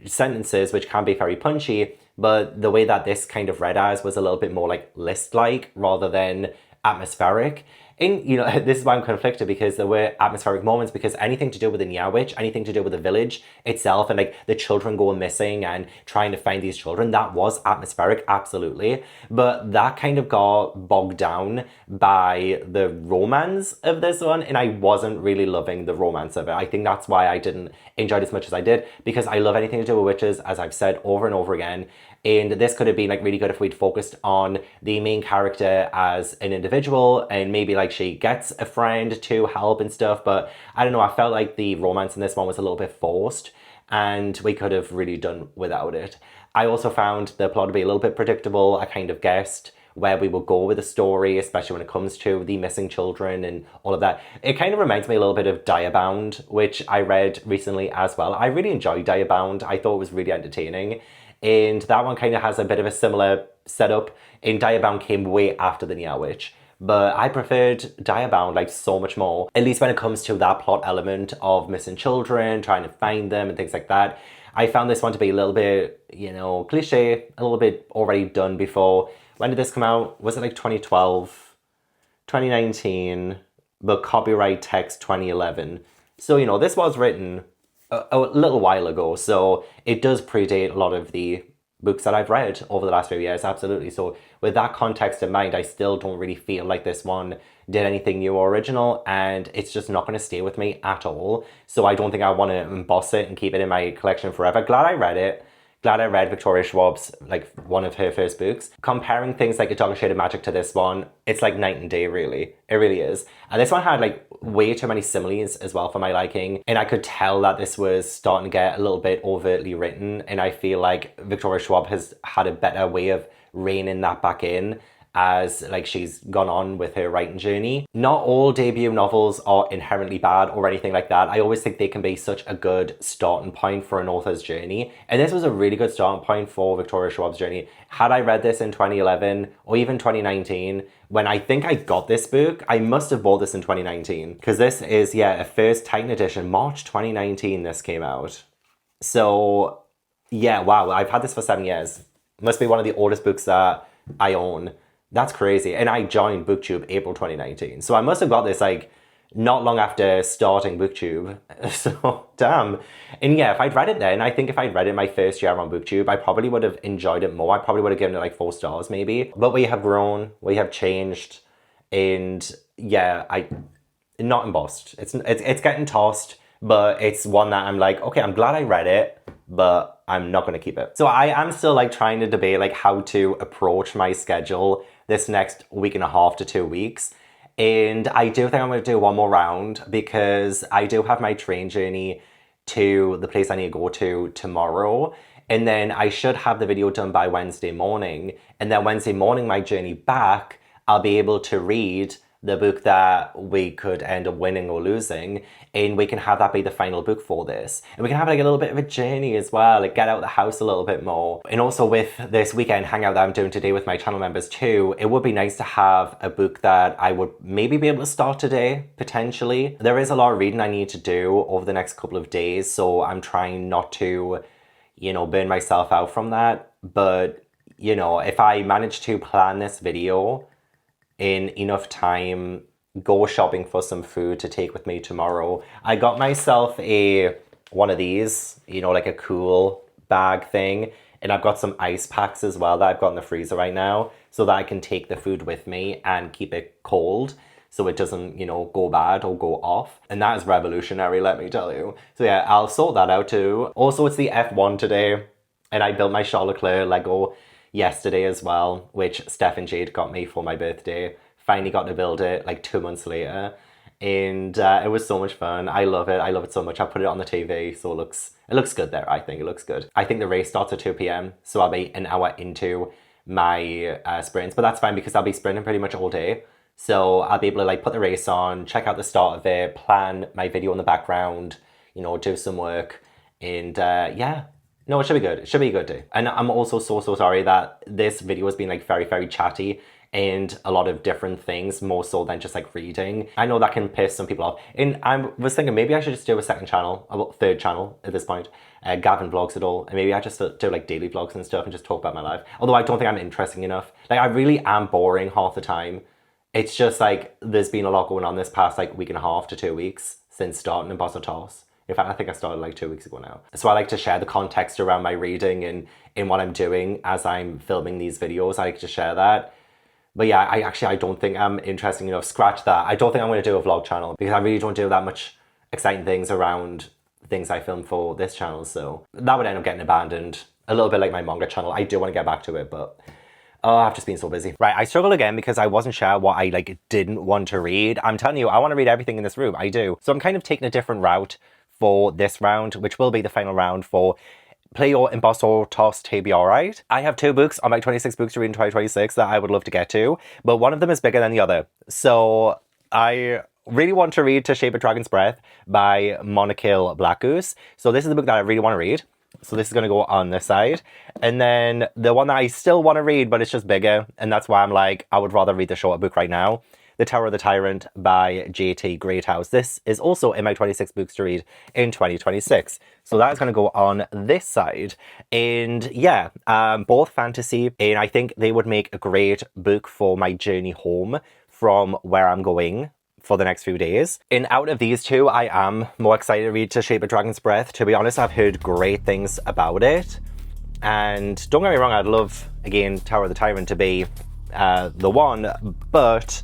sentences which can be very punchy, but the way that this kind of read as was a little bit more like list-like rather than atmospheric. And, you know, this is why I'm conflicted, because there were atmospheric moments, because anything to do with the Nya Witch, anything to do with the village itself, and like the children going missing and trying to find these children, that was atmospheric, absolutely. But that kind of got bogged down by the romance of this one, and I wasn't really loving the romance of it. I think that's why I didn't enjoy it as much as I did, because I love anything to do with witches, as I've said over and over again. And this could have been like really good if we'd focused on the main character as an individual, and maybe like she gets a friend to help and stuff. But I don't know, I felt like the romance in this one was a little bit forced, and we could have really done without it. I also found the plot to be a little bit predictable. I kind of guessed where we would go with the story, especially when it comes to the missing children and all of that. It kind of reminds me a little bit of Diabound, which I read recently as well. I really enjoyed Diabound. I thought it was really entertaining. And that one kind of has a bit of a similar setup. And Diabound came way after the Nya Witch. But I preferred Diabound like so much more, at least when it comes to that plot element of missing children, trying to find them and things like that. I found this one to be a little bit, you know, cliche, a little bit already done before. When did this come out? Was it like 2012, 2019, but copyright text 2011. So, you know, this was written a little while ago, so it does predate a lot of the books that I've read over the last few years, absolutely. So with that context in mind, I still don't really feel like this one did anything new or original, and it's just not going to stay with me at all. So I don't think I want to emboss it and keep it in my collection forever. Glad I read it. Glad I read Victoria Schwab's, like, one of her first books. Comparing things like A Darker Shade of Magic to this one, it's like night and day, really. It really is. And this one had, like, way too many similes as well for my liking. And I could tell that this was starting to get a little bit overtly written. And I feel like Victoria Schwab has had a better way of reining that back in as like she's gone on with her writing journey. Not all debut novels are inherently bad or anything like that. I always think they can be such a good starting point for an author's journey. And this was a really good starting point for Victoria Schwab's journey. Had I read this in 2011 or even 2019, when I think I got this book, I must have bought this in 2019. Because this is, yeah, a first Titan edition. March 2019 this came out. So, yeah, wow, I've had this for 7 years. Must be one of the oldest books that I own. That's crazy. And I joined BookTube April 2019. So I must have got this like not long after starting BookTube. So damn. And yeah, if I'd read it then, I think if I'd read it my first year on BookTube, I probably would have enjoyed it more. I probably would have given it like 4 stars maybe. But we have grown, we have changed, and yeah, not embossed. It's getting tossed, but it's one that I'm like, okay, I'm glad I read it, but I'm not going to keep it. So I am still like trying to debate like how to approach my schedule this next week and a half to 2 weeks. And I do think I'm going to do one more round, because I do have my train journey to the place I need to go to tomorrow. And then I should have the video done by Wednesday morning. And then Wednesday morning, my journey back, I'll be able to read the book that we could end up winning or losing, and we can have that be the final book for this. And we can have like a little bit of a journey as well, like get out of the house a little bit more. And also with this weekend hangout that I'm doing today with my channel members too, it would be nice to have a book that I would maybe be able to start today, potentially. There is a lot of reading I need to do over the next couple of days, so I'm trying not to, you know, burn myself out from that. But, you know, if I manage to plan this video in enough time, go shopping for some food to take with me tomorrow. I got myself one of these, you know, like a cool bag thing. And I've got some ice packs as well that I've got in the freezer right now, so that I can take the food with me and keep it cold, so it doesn't, you know, go bad or go off. And that is revolutionary, let me tell you. So yeah, I'll sort that out too. Also, it's the F1 today, and I built my Charles Leclerc Lego yesterday as well, which Steph and Jade got me for my birthday. Finally got to build it like 2 months later, and it was so much fun. I love it. I love it so much. I put it on the TV, so it looks good there. I think it looks good. I think the race starts at 2 p.m, so I'll be an hour into my sprints, but that's fine because I'll be sprinting pretty much all day. So I'll be able to like put the race on, check out the start of it, plan my video in the background, you know, do some work, and yeah. No, it should be good. It should be a good day. And I'm also so sorry that this video has been like very, very chatty and a lot of different things, more so than just like reading. I know that can piss some people off. And I was thinking maybe I should just do a second channel, a third channel at this point. Gavin vlogs it all. And maybe I just do like daily vlogs and stuff and just talk about my life. Although I don't think I'm interesting enough. Like I really am boring half the time. It's just like there's been a lot going on this past like week and a half to 2 weeks since starting Emboss or Toss. In fact, I think I started like 2 weeks ago now. So I like to share the context around my reading and in what I'm doing as I'm filming these videos. I like to share that. But yeah, I don't think I'm interesting enough. Scratch that. I don't think I'm going to do a vlog channel because I really don't do that much exciting things around things I film for this channel. So that would end up getting abandoned. A little bit like my manga channel. I do want to get back to it, but I've just been so busy. Right, I struggled again because I wasn't sure what I like didn't want to read. I'm telling you, I want to read everything in this room. I do. So I'm kind of taking a different route for this round, which will be the final round for Play Your Emboss or Toss TBR, right? I have 2 books on my 26 books to read in 2026 that I would love to get to, but one of them is bigger than the other. So I really want to read To Shape a Dragon's Breath by Moniquill Blackgoose. So this is the book that I really want to read. So this is going to go on this side. And then the one that I still want to read, but it's just bigger. And that's why I'm like, I would rather read the shorter book right now. The Tower of the Tyrant by J.T. Greathouse. This is also in my 26 books to read in 2026. So that is going to go on this side. And yeah, both fantasy. And I think they would make a great book for my journey home from where I'm going for the next few days. And out of these 2, I am more excited to read To Shape a Dragon's Breath. To be honest, I've heard great things about it. And don't get me wrong, I'd love, again, Tower of the Tyrant to be the one, but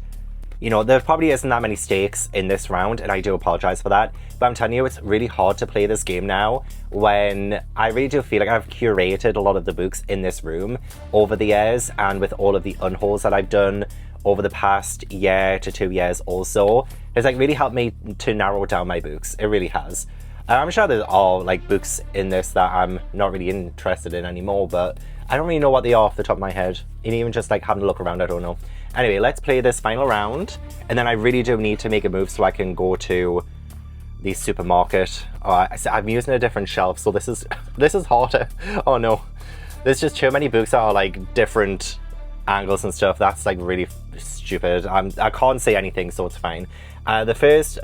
you know, there probably isn't that many stakes in this round, and I do apologize for that. But I'm telling you, it's really hard to play this game now when I really do feel like I've curated a lot of the books in this room over the years, and with all of the unhauls that I've done over the past year to 2 years also, it's like really helped me to narrow down my books. It really has. I'm sure there are like books in this that I'm not really interested in anymore, but I don't really know what they are off the top of my head. And even just like having a look around, I don't know. Anyway, let's play this final round. And then I really do need to make a move so I can go to the supermarket. I'm using a different shelf, so this is harder. Oh no. There's just too many books that are like different angles and stuff. That's like really stupid. I can't say anything, so it's fine. The first,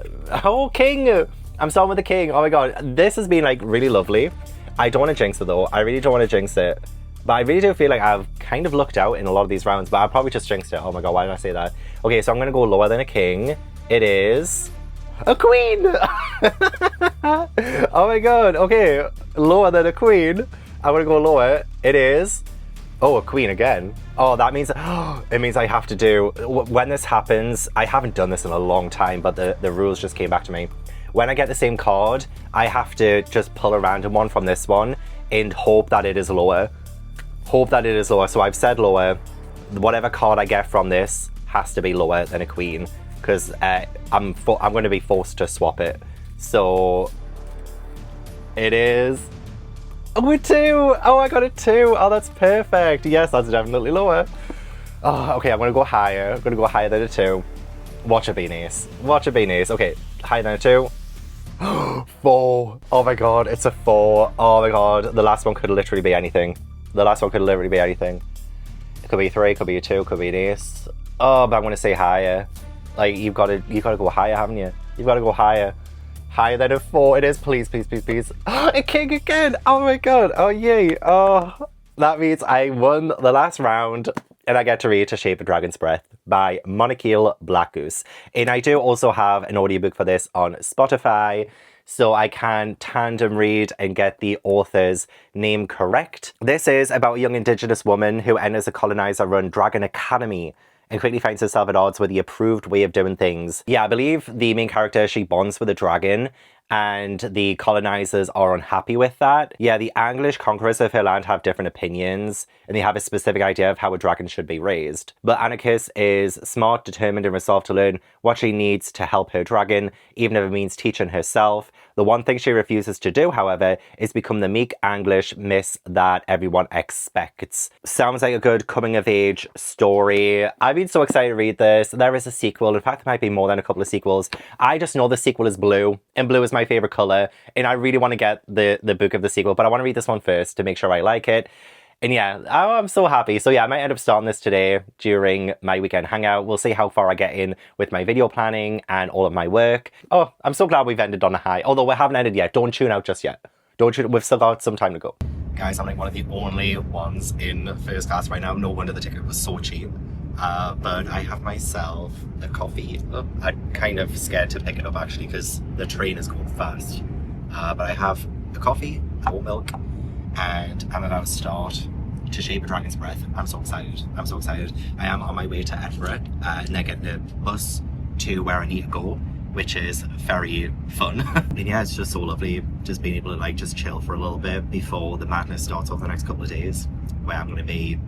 King! I'm starting with the King. Oh my god, this has been like really lovely. I don't want to jinx it though. I really don't want to jinx it. But I really do feel like I've kind of looked out in a lot of these rounds, but I probably just jinxed it. Oh my god, why did I say that? Okay, so I'm going to go lower than a King. It is a Queen! Oh my god, okay. Lower than a Queen. I'm going to go lower. It is... Oh, a Queen again. Oh, that means... it means I have to do... When this happens, I haven't done this in a long time, but the rules just came back to me. When I get the same card, I have to just pull a random one from this one and hope that it is lower. Hope that it is lower. So I've said lower. Whatever card I get from this has to be lower than a Queen, because I'm going to be forced to swap it. So it is... Oh, a 2! Oh, I got a 2! Oh, that's perfect. Yes, that's definitely lower. Oh, okay, I'm going to go higher. I'm going to go higher than a 2. Watch it be an ace. Watch it be an ace. Okay, higher than a 2. 4. Oh my god, it's a 4. Oh my god, the last one could literally be anything. The last one could literally be anything. It could be a 3, could be a 2, could be an ace. Oh, but I'm going to say higher. Like, you've got to go higher, haven't you? You've got to go higher. Higher than a 4. It is. Please, please, please, please. A King again. Oh my god. Oh, yay. Oh, that means I won the last round. And I get to read To Shape a Dragon's Breath by Moniquill Blackgoose. And I do also have an audiobook for this on Spotify, so I can tandem read and get the author's name correct. This is about a young Indigenous woman who enters a colonizer-run dragon academy and quickly finds herself at odds with the approved way of doing things. Yeah, I believe the main character, she bonds with a dragon, and the colonizers are unhappy with that. Yeah, the English conquerors of her land have different opinions, and they have a specific idea of how a dragon should be raised. But Anarchist is smart, determined, and resolved to learn what she needs to help her dragon, even if it means teaching herself. The one thing she refuses to do, however, is become the meek English miss that everyone expects. Sounds like a good coming-of-age story. I've been so excited to read this. There is a sequel. In fact, there might be more than a couple of sequels. I just know the sequel is blue, and blue is my favorite color, and I really want to get the book of the sequel, but I want to read this one first to make sure I like it. And yeah, I'm so happy. So yeah, I might end up starting this today during my weekend hangout. We'll see how far I get in with my video planning and all of my work. Oh, I'm so glad we've ended on a high. Although we haven't ended yet. Don't tune out just yet. Don't tune. We've still got some time to go. Guys, I'm like one of the only ones in first class right now. No wonder the ticket was so cheap. but I have myself a coffee. Oh, I'm kind of scared to pick it up actually because the train is going fast. But I have a coffee, oat milk, and I'm about to start To Shape a Dragon's Breath. I'm so excited. I'm so excited. I am on my way to Edinburgh and then getting the bus to where I need to go, which is very fun. And yeah, it's just so lovely just being able to like just chill for a little bit before the madness starts over the next couple of days, where I'm going to be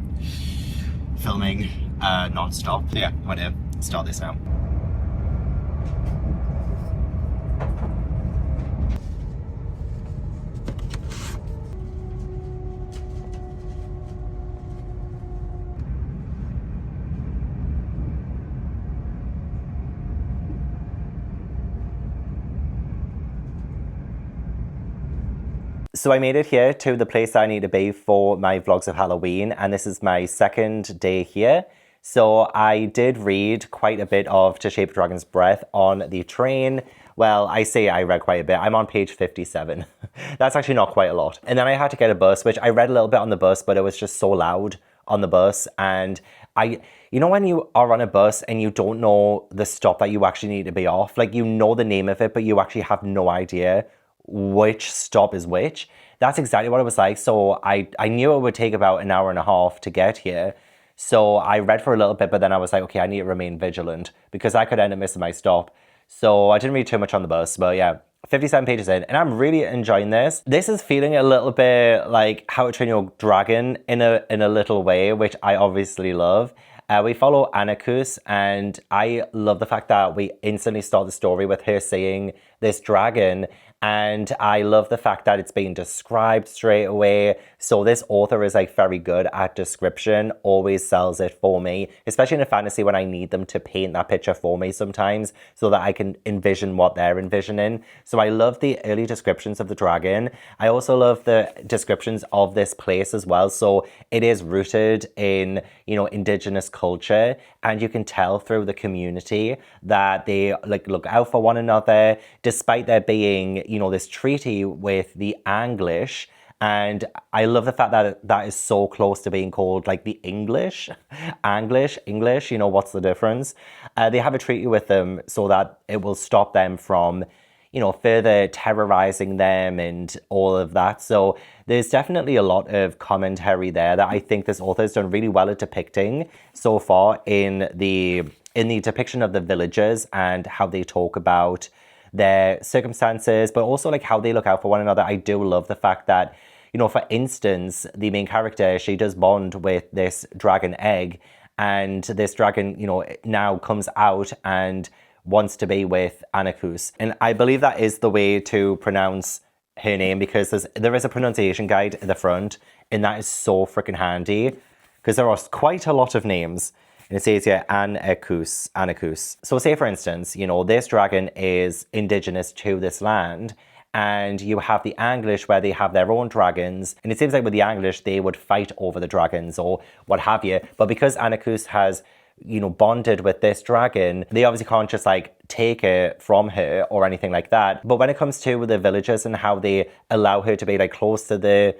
filming non-stop. So yeah, I'm going to start this now. So I made it here to the place I need to be for my vlogs of Halloween, and this is my second day here. So I did read quite a bit of To Shape a Dragon's Breath on the train. Well, I say I read quite a bit. I'm on page 57. That's actually not quite a lot. And then I had to get a bus, which I read a little bit on the bus, but it was just so loud on the bus. And you know when you are on a bus and you don't know the stop that you actually need to be off? Like you know the name of it, but you actually have no idea which stop is which. That's exactly what it was like. So I knew it would take about an hour and a half to get here. So I read for a little bit, but then I was like, okay, I need to remain vigilant because I could end up missing my stop. So I didn't read too much on the bus, but yeah, 57 pages in, and I'm really enjoying this. This is feeling a little bit like How to Train Your Dragon in a little way, which I obviously love. We follow Anacus, and I love the fact that we instantly start the story with her seeing this dragon. And I love the fact that it's being described straight away. So this author is like very good at description, always sells it for me, especially in a fantasy when I need them to paint that picture for me sometimes so that I can envision what they're envisioning. So I love the early descriptions of the dragon. I also love the descriptions of this place as well. So it is rooted in, you know, indigenous culture, and you can tell through the community that they like look out for one another, despite there being, you know, this treaty with the English. And I love the fact that that is so close to being called like the English, English, you know, what's the difference? They have a treaty with them so that it will stop them from, you know, further terrorizing them and all of that. So there's definitely a lot of commentary there that I think this author has done really well at depicting so far in the depiction of the villagers and how they talk about their circumstances, but also like how they look out for one another. I do love the fact that, you know, for instance, the main character, she does bond with this dragon egg, and this dragon, you know, now comes out and wants to be with Anacus. And I believe that is the way to pronounce her name, because there is a pronunciation guide at the front, and that is so freaking handy because there are quite a lot of names. And it says here, Anacus. So say, for instance, you know, this dragon is indigenous to this land, and you have the English where they have their own dragons. And it seems like with the English, they would fight over the dragons or what have you. But because Anacus has, you know, bonded with this dragon, they obviously can't just like take it from her or anything like that. But when it comes to the villagers and how they allow her to be like close to the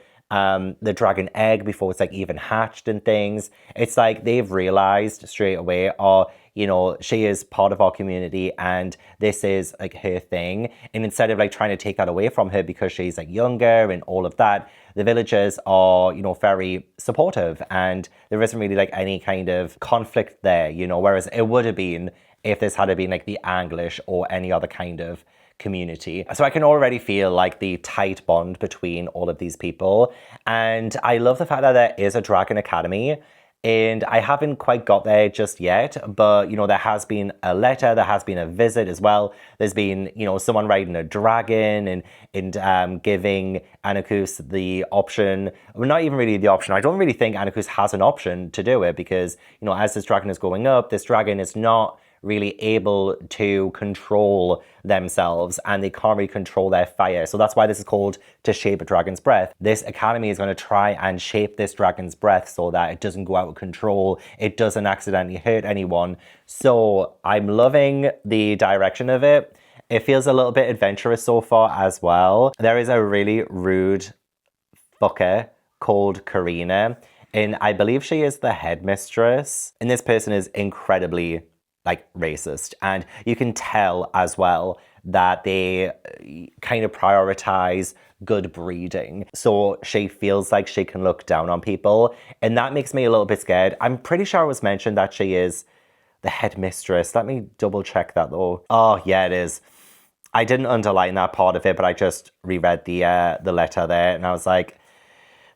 dragon egg before it's like even hatched and things, it's like they've realized straight away, oh, you know, she is part of our community and this is like her thing. And instead of like trying to take that away from her because she's like younger and all of that, the villagers are, you know, very supportive, and there isn't really like any kind of conflict there, you know, whereas it would have been if this had been like the English or any other kind of community. So I can already feel like the tight bond between all of these people. And I love the fact that there is a Dragon Academy, and I haven't quite got there just yet, but you know, there has been a letter, there has been a visit as well. There's been, you know, someone riding a dragon and giving Anacus the option, well, not even really the option. I don't really think Anacus has an option to do it because, you know, as this dragon is going up, this dragon is not really able to control themselves, and they can't really control their fire. So that's why this is called To Shape a Dragon's Breath. This academy is going to try and shape this dragon's breath so that it doesn't go out of control, it doesn't accidentally hurt anyone. So I'm loving the direction of it. It feels a little bit adventurous so far as well. There is a really rude fucker called Karina, and I believe she is the headmistress. And this person is incredibly, like, racist. And you can tell as well that they kind of prioritize good breeding. So she feels like she can look down on people. And that makes me a little bit scared. I'm pretty sure it was mentioned that she is the headmistress. Let me double check that though. Oh, yeah, it is. I didn't underline that part of it, but I just reread the letter there, and I was like,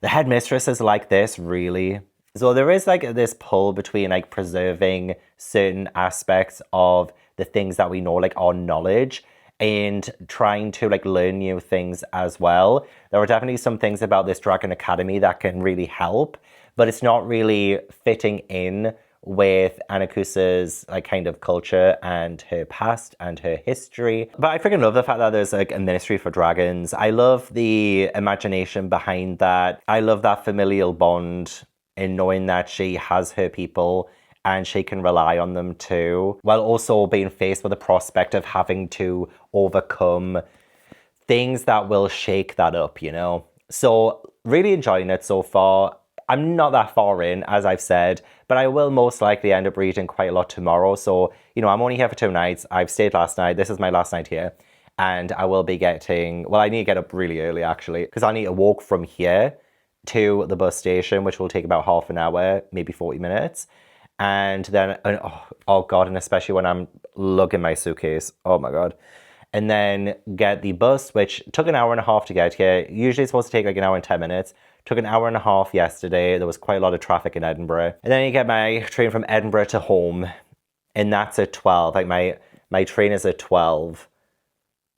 the headmistress is like this, really? So there is like this pull between like preserving certain aspects of the things that we know, like our knowledge, and trying to like learn new things as well. There are definitely some things about this Dragon Academy that can really help, but it's not really fitting in with Anakusa's like kind of culture and her past and her history. But I freaking love the fact that there's like a ministry for dragons. I love the imagination behind that. I love that familial bond in knowing that she has her people and she can rely on them too, while also being faced with the prospect of having to overcome things that will shake that up, you know? So really enjoying it so far. I'm not that far in, as I've said, but I will most likely end up reading quite a lot tomorrow. So, you know, I'm only here for 2 nights. I've stayed last night. This is my last night here. And I will be getting, well, I need to get up really early actually, because I need to walk from here to the bus station, which will take about half an hour, maybe 40 minutes. And then, oh God, and especially when I'm lugging my suitcase. Oh my God. And then get the bus, which took an hour and a half to get here. Usually it's supposed to take like an hour and 10 minutes. Took an hour and a half yesterday. There was quite a lot of traffic in Edinburgh. And then you get my train from Edinburgh to home. And that's at 12. Like my train is at 12.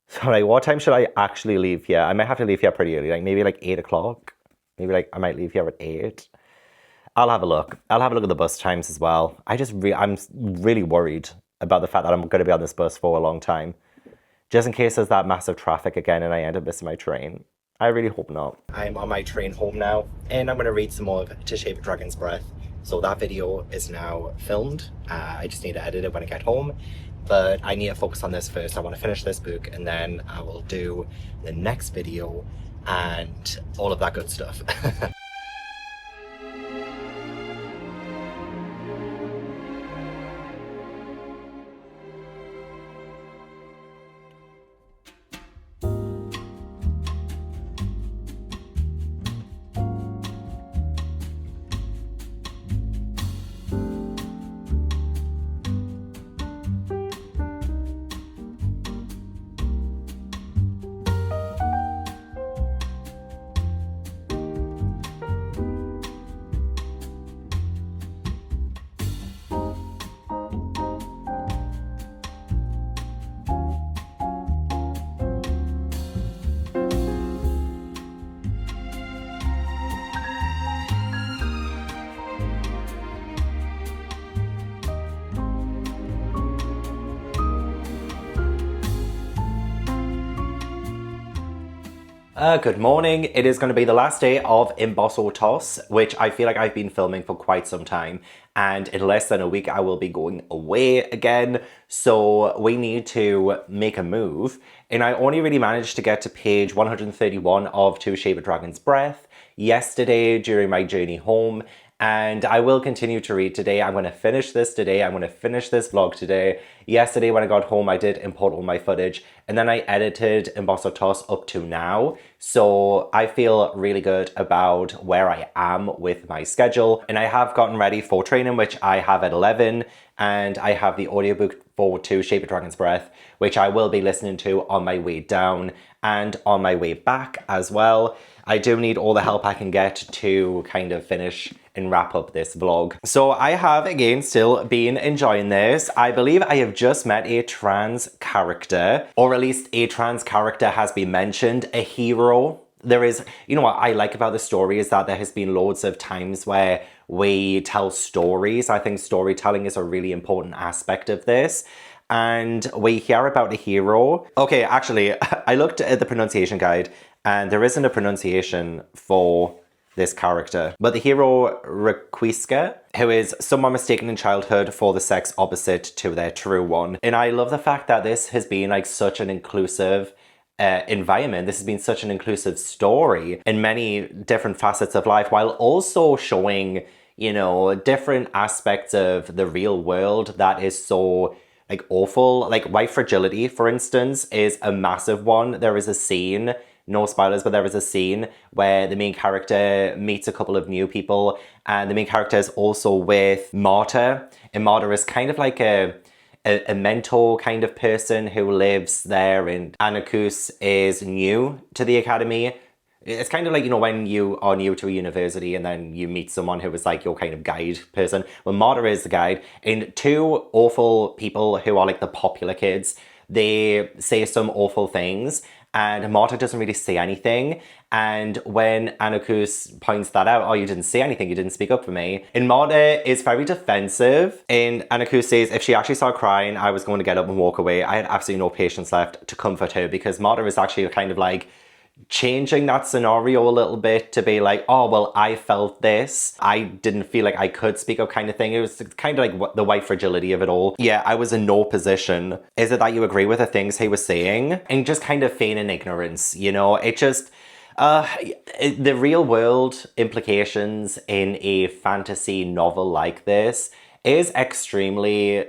So like, what time should I actually leave here? I might have to leave here pretty early. Like maybe like 8 o'clock. Maybe like I might leave here at 8. I'll have a look. I'll have a look at the bus times as well. I'm really worried about the fact that I'm going to be on this bus for a long time. Just in case there's that massive traffic again and I end up missing my train. I really hope not. I'm on my train home now, and I'm going to read some more of To Shape a Dragon's Breath. So that video is now filmed. I just need to edit it when I get home. But I need to focus on this first. I want to finish this book, and then I will do the next video and all of that good stuff. Good morning. It is going to be the last day of Emboss or Toss, which I feel like I've been filming for quite some time. And in less than a week, I will be going away again. So we need to make a move. And I only really managed to get to page 131 of To Shape a Dragon's Breath yesterday during my journey home. And I will continue to read today. I'm going to finish this today. I'm going to finish this vlog today. Yesterday when I got home, I did import all my footage. And then I edited Emboss or Toss up to now. So I feel really good about where I am with my schedule. And I have gotten ready for training, which I have at 11. And I have the audiobook for To Shape a Dragon's Breath, which I will be listening to on my way down and on my way back as well. I do need all the help I can get to kind of finish and wrap up this vlog. So I have, again, still been enjoying this. I believe I have just met a trans character, or at least a trans character has been mentioned, a hero. There is, you know what I like about the story is that there has been loads of times where we tell stories. I think storytelling is a really important aspect of this. And we hear about a hero. Okay, actually, I looked at the pronunciation guide and there isn't a pronunciation for this character. But the hero Requiska, who is someone mistaken in childhood for the sex opposite to their true one. And I love the fact that this has been like such an inclusive environment. This has been such an inclusive story in many different facets of life, while also showing, you know, different aspects of the real world that is so like awful. Like white fragility, for instance, is a massive one. There is a scene, no spoilers, but there is a scene where the main character meets a couple of new people, and the main character is also with Marta, and Marta is kind of like a mentor kind of person who lives there, and Anakus is new to the academy. It's kind of like, you know, when you are new to a university and then you meet someone who is like your kind of guide person. Well, Marta is the guide, and two awful people who are like the popular kids, they say some awful things, and Marta doesn't really say anything. And when Anakus points that out, oh, you didn't say anything, you didn't speak up for me. And Marta is very defensive. And Anakus says if she actually started crying, I was going to get up and walk away. I had absolutely no patience left to comfort her, because Marta is actually kind of like changing that scenario a little bit to be like, oh, well, I felt this. I didn't feel like I could speak up kind of thing. It was kind of like the white fragility of it all. Yeah, I was in no position. Is it that you agree with the things he was saying? And just kind of feigning ignorance, you know? It just... the real world implications in a fantasy novel like this is extremely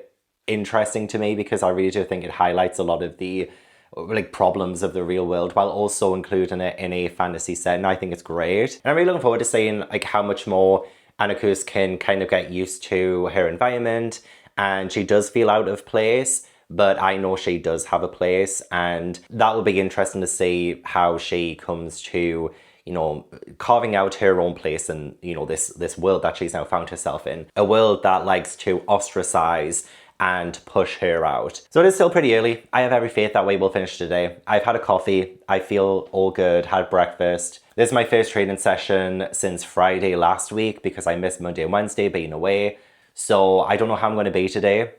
interesting to me, because I really do think it highlights a lot of the like problems of the real world while also including it in a fantasy setting. I think it's great. And I'm really looking forward to seeing like how much more Anakus can kind of get used to her environment. And she does feel out of place, but I know she does have a place, and that will be interesting to see how she comes to, you know, carving out her own place in, you know, this world that she's now found herself in. A world that likes to ostracize and push her out. So it is still pretty early. I have every faith that we will finish today. I've had a coffee. I feel all good, had breakfast. This is my first training session since Friday last week, because I missed Monday and Wednesday being away. So I don't know how I'm going to be today,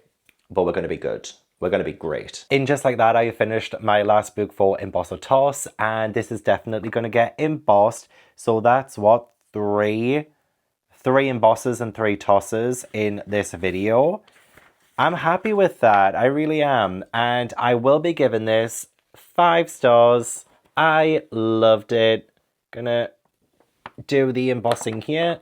but we're going to be good. We're going to be great. And just like that, I finished my last book for Emboss or Toss, and this is definitely going to get embossed. So that's what, three embosses and 3 tosses in this video. I'm happy with that. I really am. And I will be giving this 5 stars. I loved it. Gonna do the embossing here.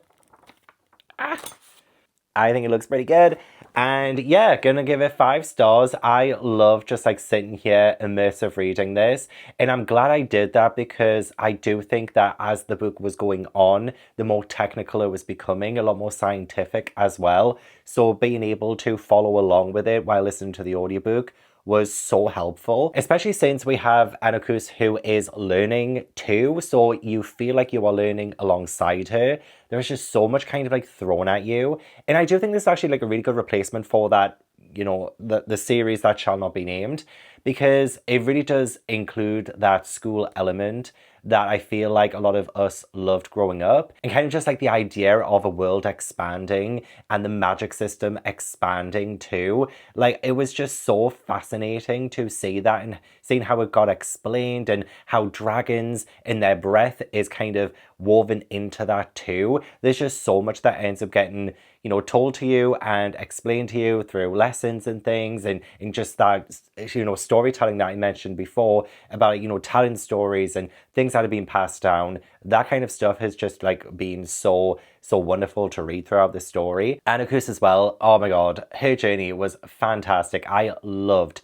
I think it looks pretty good. And yeah, gonna give it 5 stars. I love just like sitting here immersive reading this, and I'm glad I did that, because I do think that as the book was going on, the more technical it was becoming, a lot more scientific as well. So being able to follow along with it while listening to the audiobook was so helpful, especially since we have Anakus who is learning too, so you feel like you are learning alongside her. There's just so much kind of like thrown at you, and I do think this is actually like a really good replacement for that, you know, the series that shall not be named, because it really does include that school element that I feel like a lot of us loved growing up, and kind of just like the idea of a world expanding and the magic system expanding too. Like, it was just so fascinating to see that, and seeing how it got explained, and how dragons in their breath is kind of woven into that too. There's just so much that ends up getting, you know, told to you and explained to you through lessons and things, and just that, you know, storytelling that I mentioned before about, you know, telling stories and things that have been passed down. That kind of stuff has just like been so wonderful to read throughout the story. Anakus as well, oh my god, her journey was fantastic. I loved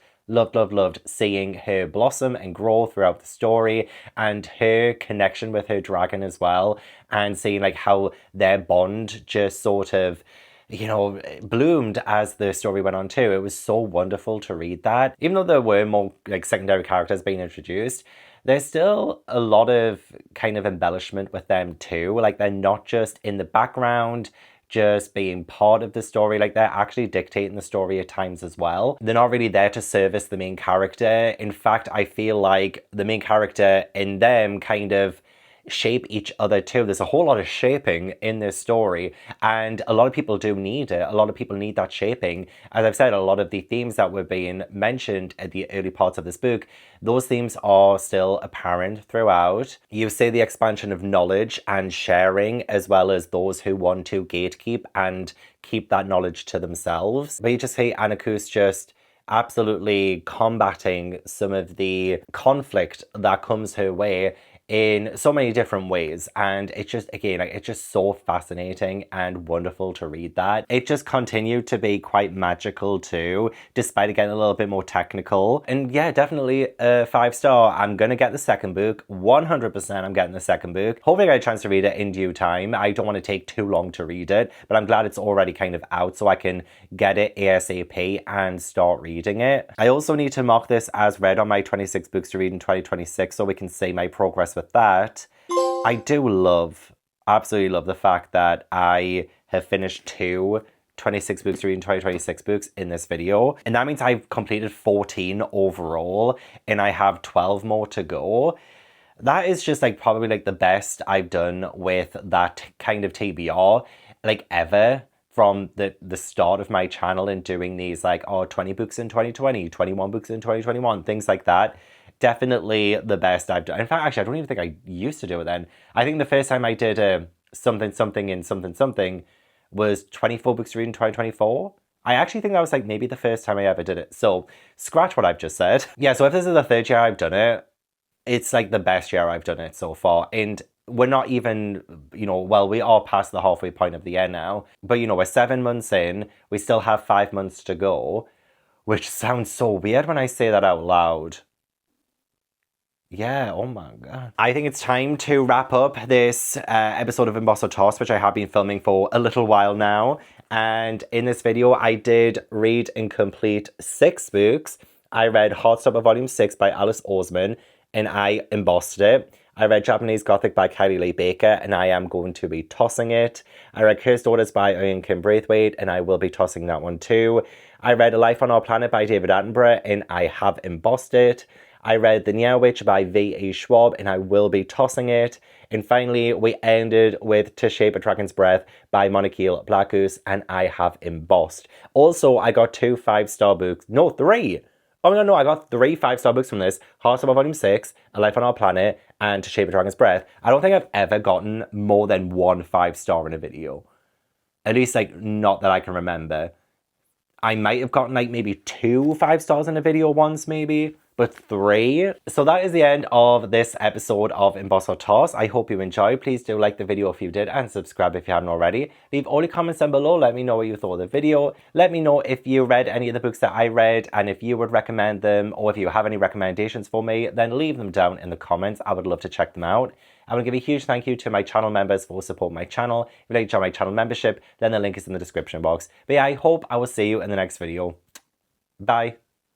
seeing her blossom and grow throughout the story, and her connection with her dragon as well, and seeing like how their bond just sort of, you know, bloomed as the story went on too. It was so wonderful to read that. Even though there were more like secondary characters being introduced, there's still a lot of kind of embellishment with them too. Like, they're not just in the background, just being part of the story. Like, they're actually dictating the story at times as well. They're not really there to service the main character. In fact, I feel like the main character in them kind of shape each other too. There's a whole lot of shaping in this story, and a lot of people do need it. A lot of people need that shaping. As I've said, a lot of the themes that were being mentioned at the early parts of this book, those themes are still apparent throughout. You see the expansion of knowledge and sharing, as well as those who want to gatekeep and keep that knowledge to themselves. But you just see Anakus just absolutely combating some of the conflict that comes her way in so many different ways. And it's just, again, like, it's just so fascinating and wonderful to read that. It just continued to be quite magical too, despite it getting a little bit more technical. And yeah, definitely a 5-star. I'm gonna get the second book. 100% I'm getting the second book. Hopefully I get a chance to read it in due time. I don't want to take too long to read it, but I'm glad it's already kind of out so I can get it ASAP and start reading it. I also need to mark this as read on my 26 books to read in 2026 so we can see my progress with that. I do love, absolutely love the fact that I have finished 26 books to read in 2026 books in this video. And that means I've completed 14 overall and I have 12 more to go. That is just like probably like the best I've done with that kind of TBR like ever, from the start of my channel and doing these like 20 books in 2020, 21 books in 2021, things like that. Definitely the best I've done. In fact, actually, I don't even think I used to do it then. I think the first time I did something in something was 24 books to read in 2024. I actually think that was like maybe the first time I ever did it. So scratch what I've just said. Yeah, so if this is the third year I've done it, it's like the best year I've done it so far. And we're not even, well, we are past the halfway point of the year now. But, we're 7 months in. We still have 5 months to go, which sounds so weird when I say that out loud. Yeah, oh my god. I think it's time to wrap up this episode of Emboss or Toss, which I have been filming for a little while now. And in this video, I did read and complete 6 books. I read Heartstopper Volume 6 by Alice Oseman, and I embossed it. I read Japanese Gothic by Kylie Baker, and I am going to be tossing it. I read Cursed Orders by Oyinkan Braithwaite, and I will be tossing that one too. I read A Life on Our Planet by David Attenborough, and I have embossed it. I read The Near Witch by V.E. Schwab, and I will be tossing it. And finally, we ended with To Shape a Dragon's Breath by Moniquill, Blackgoose, and I have embossed. Also, I got 2 5-star books. No, 3! Oh no, I got 3 5-star books from this. Heartstopper Volume 6, A Life on Our Planet, and To Shape a Dragon's Breath. I don't think I've ever gotten more than 1 5-star in a video. At least, like, not that I can remember. I might have gotten, like, maybe 2 5-stars in a video once, maybe. But 3. So that is the end of this episode of Emboss or Toss. I hope you enjoyed. Please do like the video if you did and subscribe if you hadn't already. Leave all your comments down below. Let me know what you thought of the video. Let me know if you read any of the books that I read and if you would recommend them, or if you have any recommendations for me, then leave them down in the comments. I would love to check them out. I want to give a huge thank you to my channel members for supporting my channel. If you'd like to join my channel membership, then the link is in the description box. But yeah, I hope I will see you in the next video. Bye.